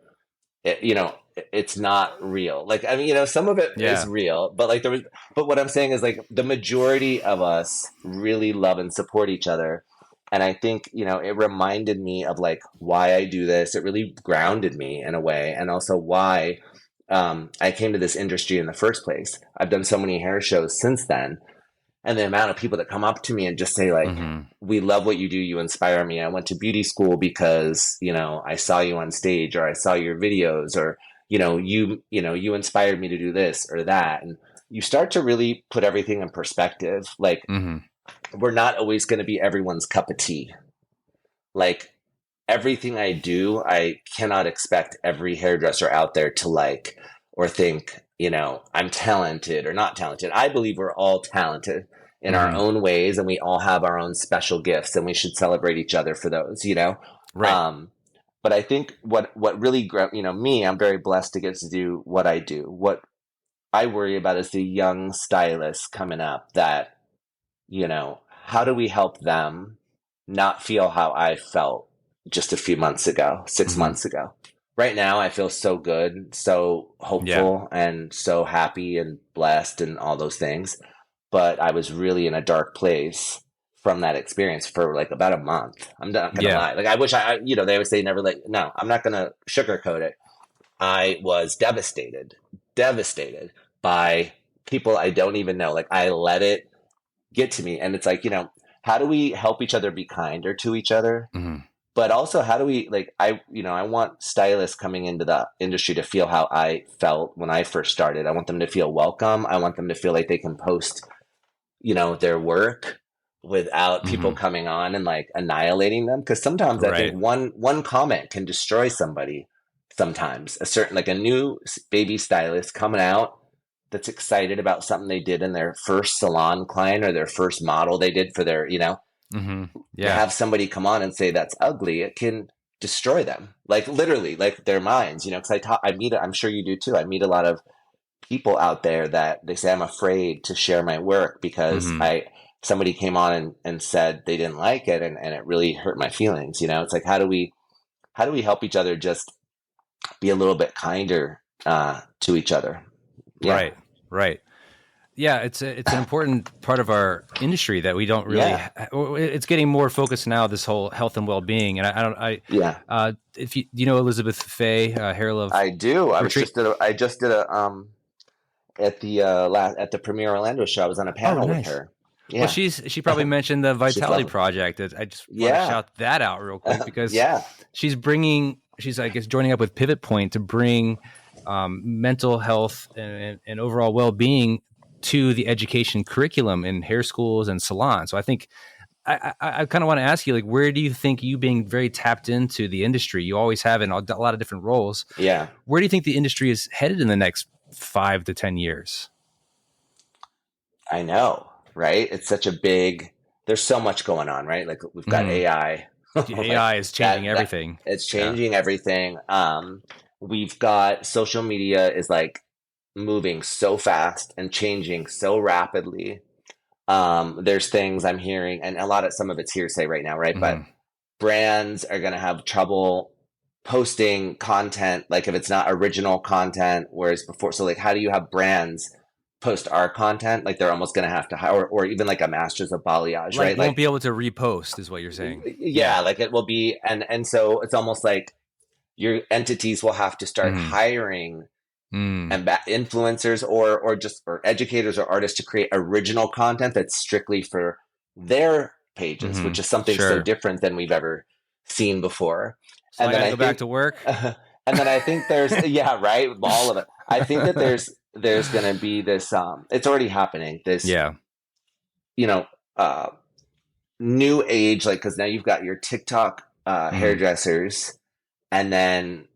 S2: You know, it's not real. Like, I mean, you know, some of it is real, but like but what I'm saying is like the majority of us really love and support each other. And I think, you know, it reminded me of like why I do this. It really grounded me in a way. And also why I came to this industry in the first place. I've done so many hair shows since then. And the amount of people that come up to me and just say like, we love what you do. You inspire me. I went to beauty school because, you know, I saw you on stage or I saw your videos or, you know, you inspired me to do this or that. And you start to really put everything in perspective. Like we're not always going to be everyone's cup of tea. Like everything I do, I cannot expect every hairdresser out there to like, or think, you know, I'm talented or not talented. I believe we're all talented in our own ways and we all have our own special gifts and we should celebrate each other for those, you know? But I think what really, you know, me, I'm very blessed to get to do what I do. What I worry about is the young stylists coming up that, you know, how do we help them not feel how I felt just a few months ago, 6 months ago? Right now, I feel so good, so hopeful, and so happy and blessed and all those things. But I was really in a dark place from that experience for like about a month. I'm not going to lie. Like I wish you know, they always say never let, no, I'm not going to sugarcoat it. I was devastated by people I don't even know. Like I let it get to me. And it's like, you know, how do we help each other be kinder to each other? But also, how do we like, I want stylists coming into the industry to feel how I felt when I first started. I want them to feel welcome. I want them to feel like they can post, you know, their work without people coming on and like annihilating them. Cause sometimes I think one comment can destroy somebody. Sometimes like a new baby stylist coming out that's excited about something they did in their first salon client or their first model they did for their, you know, to have somebody come on and say that's ugly, it can destroy them, like literally, like their minds, you know, because I'm sure you do too. I meet a lot of people out there that they say I'm afraid to share my work because somebody came on and said they didn't like it and it really hurt my feelings. You know, it's like, how do we help each other just be a little bit kinder to each other?
S3: Right. Yeah, it's an important part of our industry that we don't really. It's getting more focused now. This whole health and well-being, and if you know Elizabeth Fay, Hair Love.
S2: I do. I just did a at the Premier Orlando show. I was on a panel with her. Yeah.
S3: Well, she probably mentioned the Vitality Project. I just want to shout that out real quick because she's I guess joining up with Pivot Point to bring mental health and overall well-being to the education curriculum in hair schools and salons. So I think
S1: I kind of want to ask you, like, where do you think, you being very tapped into the industry, you always have in a lot of different roles,
S2: Yeah,
S1: where do you think the industry is headed in the next 5 to 10 years?
S2: I know, right? It's such a big, there's so much going on, right? Like we've got
S1: Mm.
S2: AI,
S1: The
S2: like
S1: AI is changing everything.
S2: it's
S1: Yeah.
S2: changing everything. We've got social media is like moving so fast and changing so rapidly. There's things I'm hearing, and some of it's hearsay right now, right? But
S1: Hmm.
S2: brands are going to have trouble posting content, like if it's not original content, whereas before, so like, how do you have brands post our content? Like they're almost going to have to hire, or even like a Masters of Balayage,
S1: Like,
S2: right?
S1: won't
S2: Like,
S1: be able to repost, is what you're saying. Yeah.
S2: yeah, like it will be, and so it's almost like your entities will have to start
S1: Hmm.
S2: hiring
S1: Mm.
S2: and influencers or educators or artists to create original content that's strictly for their pages,
S1: Hmm.
S2: which is something so
S1: Sure.
S2: different than we've ever seen before.
S1: So I
S2: And
S1: got
S2: then
S1: to
S2: I
S1: go back
S2: think
S1: to work.
S2: and then I think there's yeah, right, all of it. I think that there's going to be this it's already happening, this
S1: Yeah.
S2: you know uh new age, like, cuz now you've got your TikTok
S1: Hmm.
S2: hairdressers, and then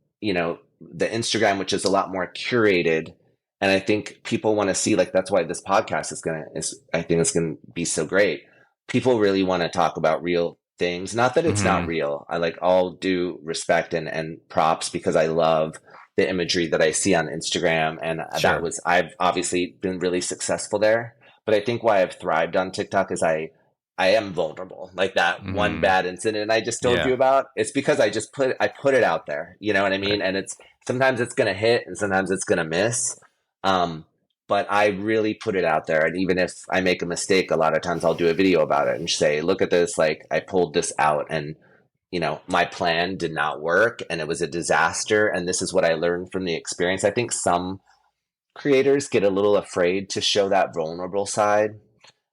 S2: the Instagram, which is a lot more curated. And I think people want to see, like, that's why this podcast is I think it's gonna be so great. People really want to talk about real things, not that it's not
S1: Hmm.
S2: real. I like all due respect and props, because I love the imagery that I see on Instagram, and
S1: Sure.
S2: I've obviously been really successful there. But I think why I've thrived on TikTok is I am vulnerable. Like that one
S1: Hmm.
S2: bad incident I just told you
S1: Yeah.
S2: about, it's because I put it out there. You know what I
S1: Right.
S2: mean? And it's sometimes it's gonna hit and sometimes it's gonna miss. Um, but I really put it out there. And even if I make a mistake, a lot of times I'll do a video about it and say, look at this, like I pulled this out, and my plan did not work and it was a disaster. And this is what I learned from the experience. I think some creators get a little afraid to show that vulnerable side.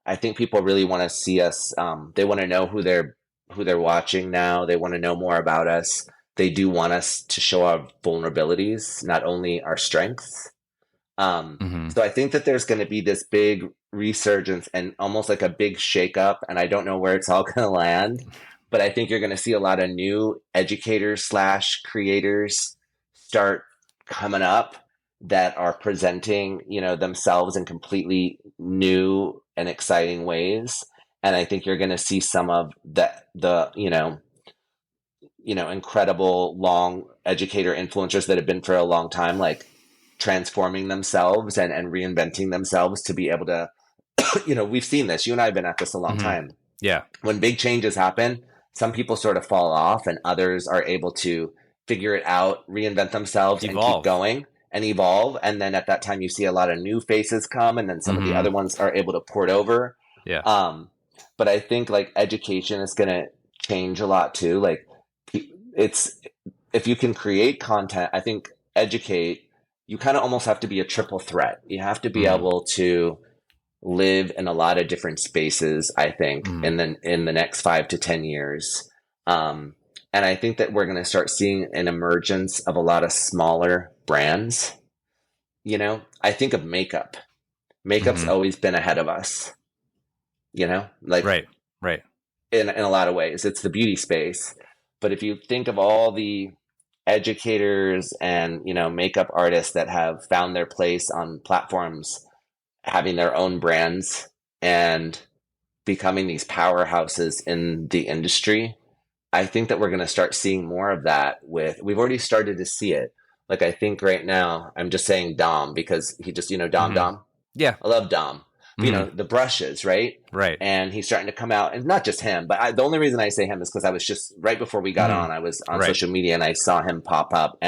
S2: I think people really want to see us. They want to know who they're watching now. They want to know more about us. They do want us to show our vulnerabilities, not only our strengths.
S1: Hmm.
S2: So I think that there's going to be this big resurgence and almost like a big shakeup, and I don't know where it's all going to land, but I think you're going to see a lot of new educators slash creators start coming up that are presenting, themselves in completely new and exciting ways. And I think you're going to see some of the incredible long educator influencers that have been for a long time, like transforming themselves and reinventing themselves to be able to, we've seen this. You and I have been at this a long
S1: Hmm.
S2: time.
S1: Yeah.
S2: When big changes happen, some people sort of fall off and others are able to figure it out, reinvent themselves and keep
S1: Evolve.
S2: going and evolve. And then at that time, you see a lot of new faces come, and then some of the
S1: Hmm.
S2: other ones are able to port over.
S1: Yeah.
S2: Um, but I think like education is going to change a lot too. Like it's, if you can create content, I think educate, you kind of almost have to be a triple threat. You have to be
S1: Hmm.
S2: able to live in a lot of different spaces, I think,
S1: Hmm.
S2: in the next 5 to 10 years. Um, and I think that we're going to start seeing an emergence of a lot of smaller brands. I think of makeup. Makeup's
S1: Hmm.
S2: always been ahead of us, like
S1: Right. Right.
S2: in a lot of ways. It's the beauty space. But if you think of all the educators and, makeup artists that have found their place on platforms, having their own brands and becoming these powerhouses in the industry, I think that we're going to start seeing more of that. We've already started to see it. Like, I think right now, I'm just saying Dom because he just, Dom
S1: Hmm.
S2: Dom.
S1: Yeah.
S2: I love Dom. But,
S1: Hmm.
S2: the brushes, right?
S1: Right.
S2: And he's starting to come out, and not just him, but the only reason I say him is because I was just right before we got
S1: Hmm.
S2: on, I was on
S1: Right.
S2: social media and I saw him pop up.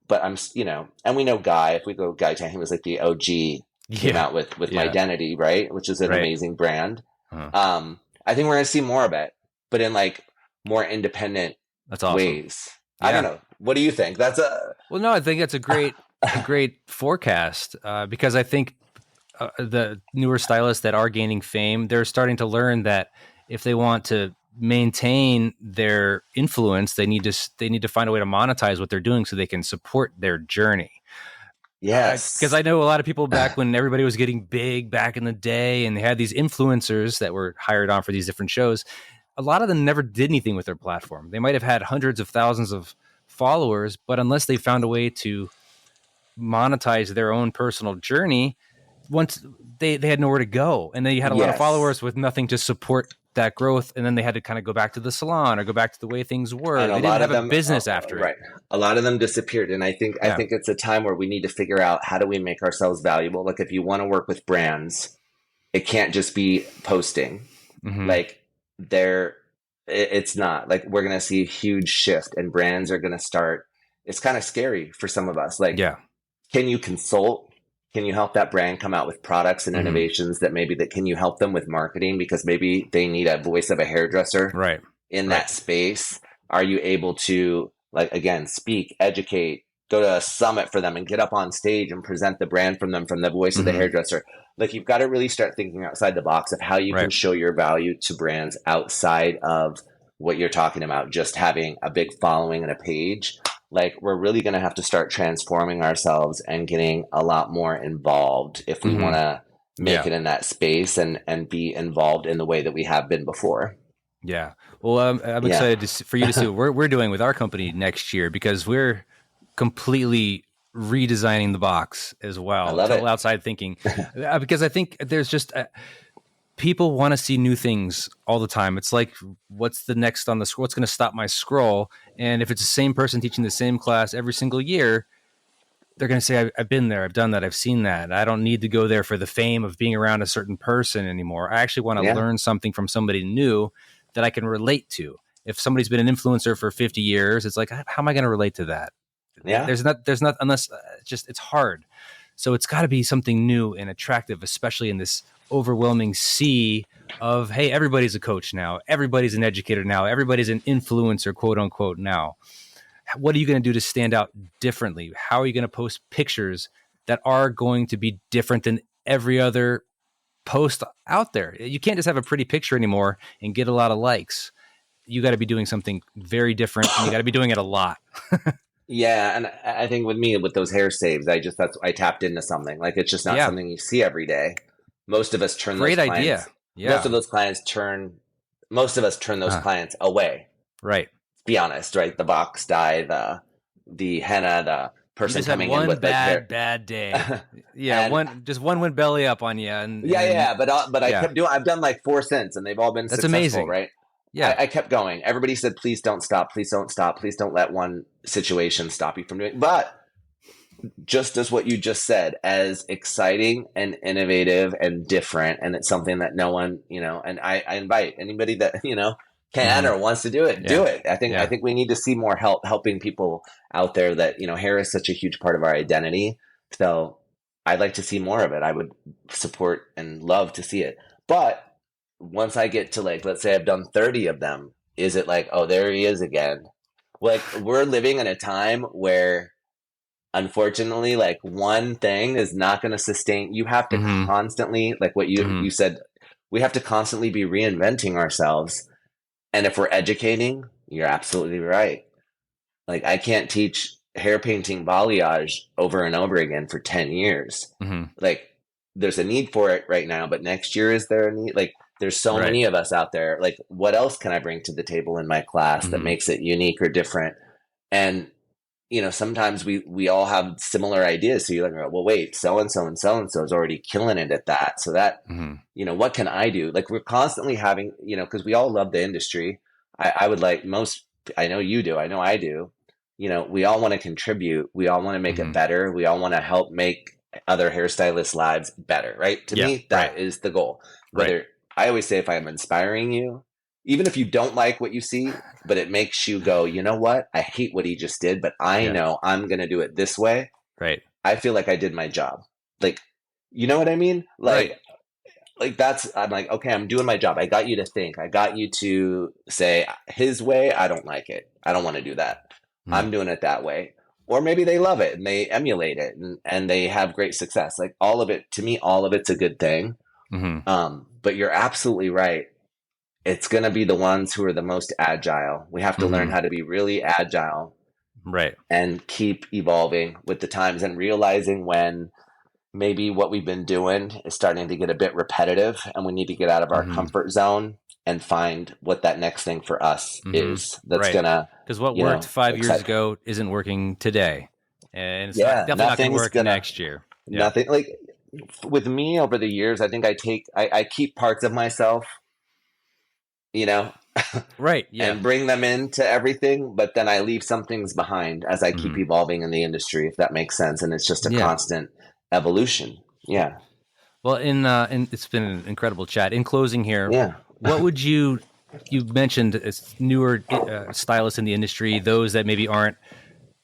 S2: But and we know Guy, if we go Guy Chan, he was like the OG, came
S1: Yeah.
S2: out with My
S1: Yeah.
S2: Identity, right? Which is an
S1: Right.
S2: amazing brand.
S1: Uh,
S2: I think we're going to see more of it, but in like more independent
S1: that's awesome.
S2: ways. I don't
S1: Yeah.
S2: know. What do you think? That's a,
S1: Well, no, I think that's a great forecast, because I think the newer stylists that are gaining fame, they're starting to learn that if they want to maintain their influence, they need to find a way to monetize what they're doing so they can support their journey.
S2: Yes.
S1: Because I know a lot of people back when everybody was getting big back in the day, and they had these influencers that were hired on for these different shows. A lot of them never did anything with their platform. They might have had hundreds of thousands of followers, but unless they found a way to monetize their own personal journey, once they had nowhere to go, and they had a lot of
S2: Yes.
S1: followers with nothing to support that growth, and then they had to kind of go back to the salon or go back to the way things were.
S2: And a
S1: They didn't
S2: lot of
S1: have a
S2: them,
S1: business after it.
S2: right. A lot of them disappeared. And I
S1: Yeah.
S2: think it's a time where we need to figure out, how do we make ourselves valuable? Like, if you want to work with brands, it can't just be posting.
S1: Mm-hmm.
S2: Like, it's not like we're going to see a huge shift, and brands are going to start. It's kind of scary for some of us. Like,
S1: Yeah.
S2: can you consult? Can you help that brand come out with products and
S1: Mm-hmm.
S2: innovations that can you help them with marketing? Because maybe they need a voice of a hairdresser
S1: Right.
S2: in
S1: Right.
S2: that space. Are you able to, like, again, speak, educate, go to a summit for them and get up on stage and present the brand from them, from the voice of the
S1: Mm-hmm.
S2: hairdresser? Like, you've got to really start thinking outside the box of how you can
S1: Right.
S2: show your value to brands outside of what you're talking about, just having a big following and a page. Like, we're really going to have to start transforming ourselves and getting a lot more involved if we
S1: Mm-hmm.
S2: want to make
S1: Yeah.
S2: it in that space and be involved in the way that we have been before.
S1: Yeah. Well, I'm
S2: Yeah.
S1: excited for you to see what we're doing with our company next year, because we're completely redesigning the box as
S2: I
S1: well,
S2: love
S1: total
S2: it.
S1: outside thinking. Because I think there's just people want to see new things all the time. It's like, what's the next on the scroll? What's going to stop my scroll? And if it's the same person teaching the same class every single year, they're going to say, I've been there, I've done that, I've seen that. I don't need to go there for the fame of being around a certain person anymore. I actually want to
S2: Yeah.
S1: learn something from somebody new that I can relate to. If somebody's been an influencer for 50 years, it's like, how am I going to relate to that?
S2: Yeah.
S1: There's not, unless it's hard. So it's got to be something new and attractive, especially in this overwhelming sea of, hey, everybody's a coach now. Everybody's an educator now. Everybody's an influencer, quote unquote, now. What are you going to do to stand out differently? How are you going to post pictures that are going to be different than every other post out there? You can't just have a pretty picture anymore and get a lot of likes. You got to be doing something very different, and you got to be doing it a lot.
S2: Yeah, and I think with me, with those hair saves, I tapped into something. Like, it's just not
S1: Yeah.
S2: something you see every day. Most of us turn
S1: Great
S2: those
S1: idea.
S2: clients.
S1: Yeah.
S2: Most of us turn those clients away.
S1: Right.
S2: Be honest, right? The box dye, the henna, the
S1: You
S2: person
S1: just had
S2: coming in
S1: one
S2: with like hair.
S1: bad day. Yeah.
S2: And
S1: One went belly up on you. And
S2: yeah, but I
S1: yeah.
S2: kept doing. I've done like 4 cents, and they've all been
S1: That's
S2: successful,
S1: amazing.
S2: right?
S1: Yeah.
S2: I kept going. Everybody said, please don't stop. Please don't stop. Please don't let one situation stop you from doing. But just as what you just said, as exciting and innovative and different, and it's something that no one, and I invite anybody that, can or wants to do it, do it. I think we need to see more helping people out there that, hair is such a huge part of our identity. So I'd like to see more of it. I would support and love to see it. But once I get to, like, let's say I've done 30 of them, is it like, oh, there he is again? Like, we're living in a time where, unfortunately, like, one thing is not going to sustain. You have to constantly, like what you said, we have to constantly be reinventing ourselves. And if we're educating, you're absolutely right. Like, I can't teach hair painting balayage over and over again for 10 years. Like, there's a need for it right now, but next year, is there a need? Like, there's so many of us out there. Like, what else can I bring to the table in my class that makes it unique or different? And, sometimes we all have similar ideas. So you're like, well, wait, so-and-so and so-and-so is already killing it at that. So that, what can I do? Like, we're constantly having, because we all love the industry. I would like I know you do. I know I do. We all want to contribute. We all want to make it better. We all want to help make other hairstylists' lives better, right? To me, that is the goal. Whether I always say, if I'm inspiring you, even if you don't like what you see, but it makes you go, you know what? I hate what he just did, but I know I'm going to do it this way.
S1: Right.
S2: I feel like I did my job. Like, you know what I mean? Like, I'm like, okay, I'm doing my job. I got you to think. I got you to say, his way, I don't like it. I don't want to do that. I'm doing it that way. Or maybe they love it and they emulate it and they have great success. Like, all of it, to me, all of it's a good thing. But you're absolutely right. It's going to be the ones who are the most agile. We have to learn how to be really agile
S1: Right.
S2: and keep evolving with the times and realizing when maybe what we've been doing is starting to get a bit repetitive and we need to get out of our
S1: Mm-hmm.
S2: comfort zone and find what that next thing for us
S1: Mm-hmm.
S2: is that's
S1: Right.
S2: gonna,
S1: Because what worked 5 years
S2: excite.
S1: ago isn't working today, and it's not
S2: Yeah,
S1: definitely not going to
S2: nothing's
S1: work
S2: gonna,
S1: next year. Yeah.
S2: nothing like with me over the years, I think I keep parts of myself, you know,
S1: Right. Yeah.
S2: and bring them into everything, but then I leave some things behind as I keep
S1: Mm-hmm.
S2: evolving in the industry, if that makes sense. And it's just a
S1: Yeah.
S2: constant evolution. Yeah.
S1: Well, in it's been an incredible chat. In closing here,
S2: Yeah.
S1: what would you mentioned as newer stylists in the industry, those that maybe aren't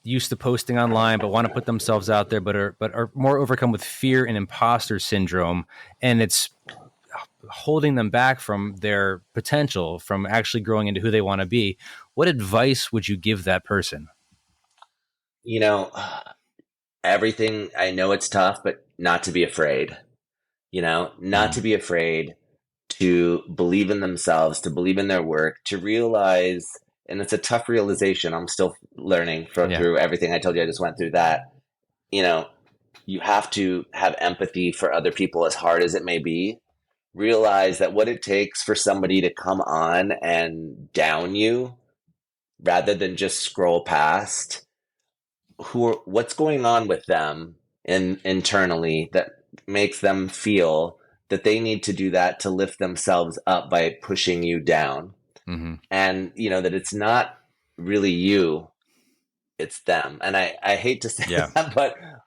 S1: used to posting online but want to put themselves out there, but are more overcome with fear and imposter syndrome, and it's holding them back from their potential, from actually growing into who they want to be. What advice would you give that person?
S2: You know, everything, I know it's tough, but not to be afraid, not
S1: Mm-hmm.
S2: to be afraid to believe in themselves, to believe in their work, to realize, and it's a tough realization. I'm still learning
S1: Yeah.
S2: through everything I told you. I just went through that. You know, you have to have empathy for other people as hard as it may be. Realize that what it takes for somebody to come on and down you rather than just scroll past what's going on with them internally that makes them feel that they need to do that to lift themselves up by pushing you down.
S1: Mm-hmm.
S2: And that it's not really you, it's them. And I hate to say
S1: Yeah.
S2: that,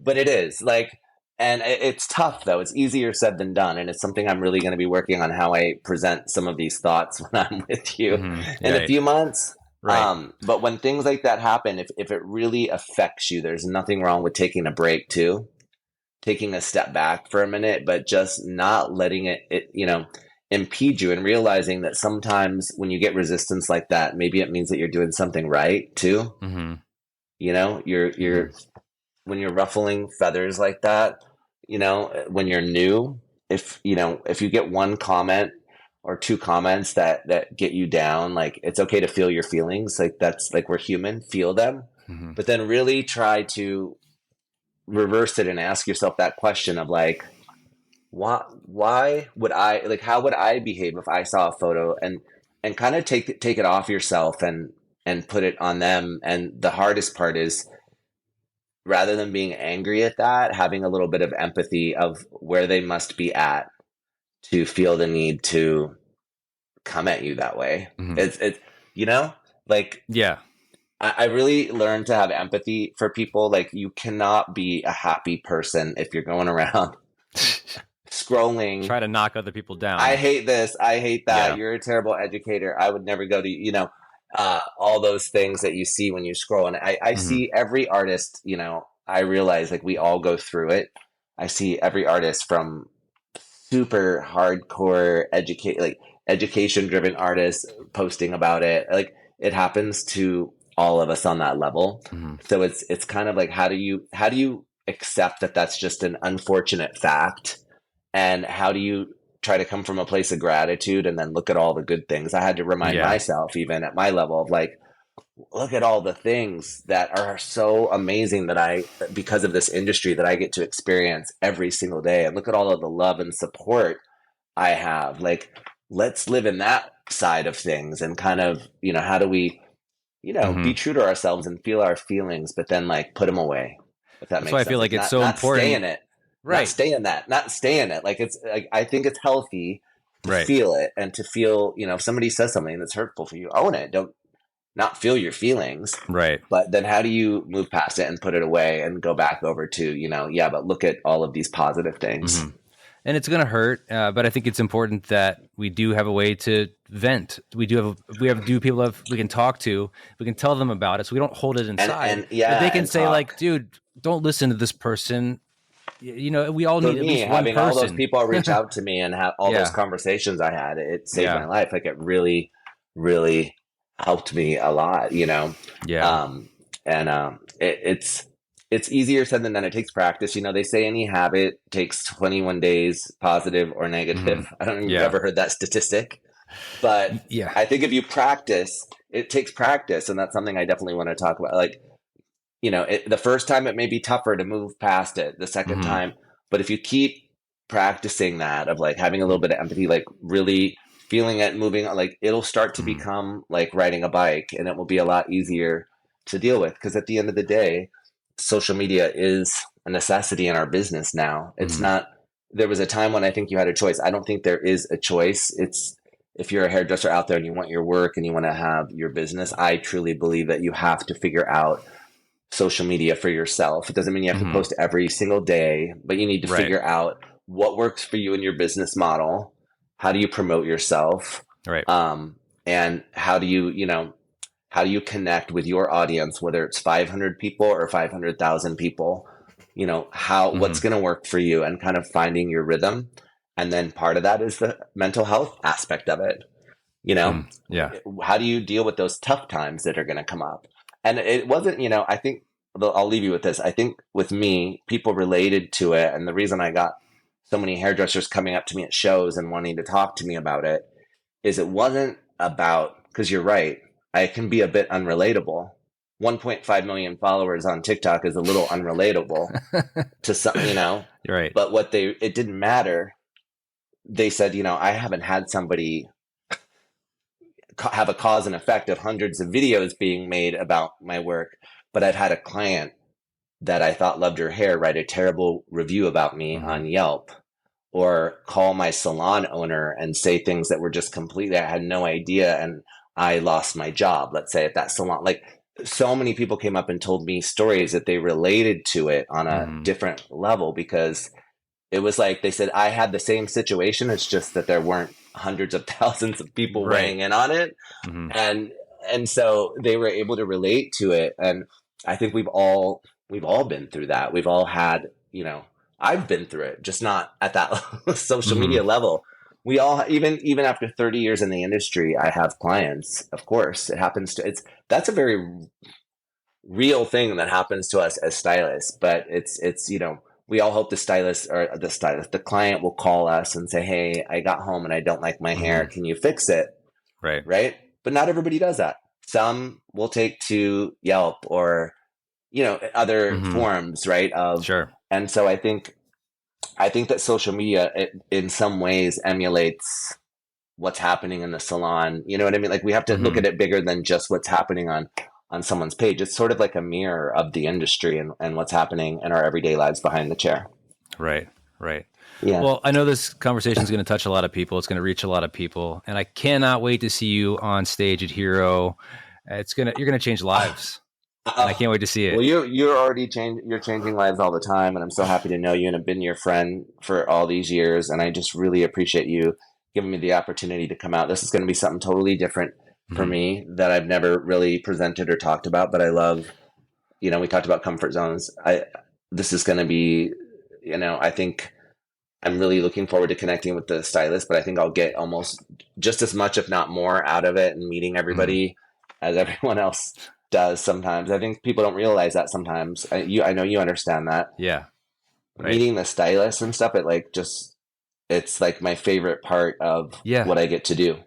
S2: but it is like, and it's tough though. It's easier said than done. And it's something I'm really going to be working on, how I present some of these thoughts when I'm with you
S1: Mm-hmm.
S2: in a
S1: Right.
S2: few months.
S1: Right.
S2: But when things like that happen, if it really affects you, there's nothing wrong with taking a break too, taking a step back for a minute, but just not letting it impede you, and realizing that sometimes when you get resistance like that, maybe it means that you're doing something right too.
S1: Mm-hmm.
S2: You're
S1: Mm-hmm.
S2: when you're ruffling feathers like that, when you're new, if you get one comment or two comments that get you down, like it's okay to feel your feelings. Like that's like, we're human, feel them,
S1: Mm-hmm.
S2: but then really try to reverse it and ask yourself that question of like, why would I, like, how would I behave if I saw a photo, and kind of take it off yourself and put it on them. And the hardest part is, rather than being angry at that, having a little bit of empathy of where they must be at to feel the need to come at you that way.
S1: Mm-hmm.
S2: It's like,
S1: Yeah.
S2: I really learned to have empathy for people. Like, you cannot be a happy person if you're going around scrolling.
S1: Try to knock other people
S2: I
S1: down.
S2: hate this. I hate that.
S1: Yeah.
S2: You're a terrible educator. I would never go to, all those things that you see when you scroll. And I
S1: Mm-hmm.
S2: see every artist, I realize like we all go through it. I see every artist, from super hardcore education driven artists posting about it. Like, it happens to all of us on that level.
S1: Mm-hmm.
S2: So it's kind of like, how do you accept that that's just an unfortunate fact? And how do you try to come from a place of gratitude and then look at all the good things? I had to remind
S1: Yeah.
S2: myself, even at my level, of like, look at all the things that are so amazing because of this industry, that I get to experience every single day. And look at all of the love and support I have. Like, let's live in that side of things, and kind of, how do we,
S1: Mm-hmm.
S2: be true to ourselves and feel our feelings, but then like put them away, if that
S1: That's why
S2: makes
S1: I feel
S2: sense.
S1: like
S2: Like,
S1: it's so
S2: not stay in
S1: important.
S2: it, not
S1: Right.
S2: stay in that, not stay in it. Like, it's like, I think it's healthy to
S1: Right.
S2: feel it, and to feel, if somebody says something that's hurtful for you, own it. Don't not feel your feelings,
S1: Right.
S2: but then how do you move past it and put it away and go back over to, yeah, but look at all of these positive things.
S1: Mm-hmm. And it's going to hurt, but I think it's important that we do have a way to vent. We do people have we can talk to, we can tell them about it, so we don't hold it inside.
S2: And yeah,
S1: But they can
S2: and
S1: say like,
S2: talk.
S1: "Dude, don't listen to this person." We all
S2: For
S1: need at
S2: me,
S1: least one
S2: having all those
S1: person.
S2: people reach out to me and have all those
S1: Yeah,
S2: conversations I had, it saved
S1: yeah,
S2: my life. Like, it really, really helped me a lot.
S1: yeah,
S2: Um, it's easier said than done. It takes practice. They say any habit takes 21 days, positive or
S1: mm-hmm.
S2: negative. I don't know if you've
S1: Yeah,
S2: ever heard that statistic, but
S1: yeah,
S2: I think if you practice, it takes practice. And that's something I definitely want to talk about. Like, the first time it may be tougher to move past it, the second time, but if you keep practicing that of like having a little bit of empathy, like really feeling it, moving, like it'll start to become like riding a bike, and it will be a lot easier to deal with. Because at the end of the day, social media is a necessity in our business now. It's not, there was a time when I think you had a choice. I don't think there is a choice. It's, if you're a hairdresser out there and you want your work and you want to have your business, I truly believe that you have to figure out social media for yourself. It doesn't mean you have to post every single day, but you need to figure out what works for you in your business model. How do you promote yourself?
S1: Right.
S2: And how do you connect with your audience, whether it's 500 people or 500,000 people, what's going to work for you, and kind of finding your rhythm. And then part of that is the mental health aspect of it. How do you deal with those tough times that are going to come up? And it wasn't, I think I'll leave you with this. I think with me, people related to it. And the reason I got so many hairdressers coming up to me at shows and wanting to talk to me about it is it wasn't about, because you're right, I can be a bit unrelatable. 1.5 million followers on TikTok is a little unrelatable to some, You're
S1: right.
S2: But it didn't matter. They said, I haven't had somebody have a cause and effect of hundreds of videos being made about my work, but I've had a client that I thought loved her hair write a terrible review about me on Yelp, or call my salon owner and say things that were just completely, I had no idea, and I lost my job, let's say, at that salon. Like, so many people came up and told me stories that they related to it on a different level, because it was like, they said, I had the same situation. It's just that there weren't hundreds of thousands of people weighing in on it. And so they were able to relate to it. And I think we've all been through that. We've all had, I've been through it, just not at that social media level. We all, even after 30 years in the industry, I have clients. Of course, it happens that's a very real thing that happens to us as stylists, but it's, we all hope the client will call us and say, hey, I got home and I don't like my hair. Can you fix it?
S1: Right.
S2: Right. But not everybody does that. Some will take to Yelp or, other forms, right?
S1: Sure.
S2: And so I think that social media, in some ways, emulates what's happening in the salon. You know what I mean? Like, we have to look at it bigger than just what's happening on someone's page. It's sort of like a mirror of the industry and what's happening in our everyday lives behind the chair.
S1: Right. Right.
S2: Yeah.
S1: Well, I know this conversation is going to touch a lot of people. It's going to reach a lot of people, and I cannot wait to see you on stage at Hero. You're going to change lives. And I can't wait to see it.
S2: Well, you're already you're changing lives all the time, and I'm so happy to know you and have been your friend for all these years. And I just really appreciate you giving me the opportunity to come out. This is going to be something totally different for me that I've never really presented or talked about, but I love, we talked about comfort zones. This is going to be, I think I'm really looking forward to connecting with the stylist, but I think I'll get almost just as much, if not more, out of it, and meeting everybody as everyone else does sometimes. I think people don't realize that sometimes. I know you understand that.
S1: Yeah. Right.
S2: Meeting the stylist and stuff, it's like my favorite part of what I get to do.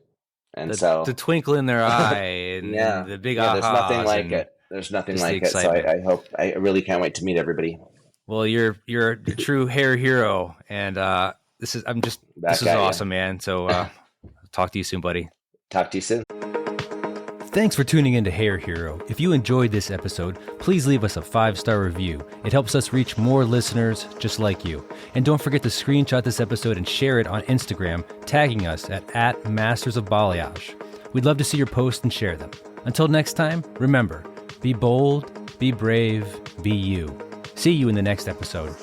S2: And
S1: the twinkle in their eye and the big ahas.
S2: There's nothing like it. There's nothing like it. So I really can't wait to meet everybody.
S1: Well, you're a true hair hero, and this is awesome, man. So talk to you soon, buddy.
S2: Talk to you soon.
S3: Thanks for tuning in to Hair Hero. If you enjoyed this episode, please leave us a 5-star review. It helps us reach more listeners just like you. And don't forget to screenshot this episode and share it on Instagram, tagging us at Masters of Balayage. We'd love to see your posts and share them. Until next time, remember, be bold, be brave, be you. See you in the next episode.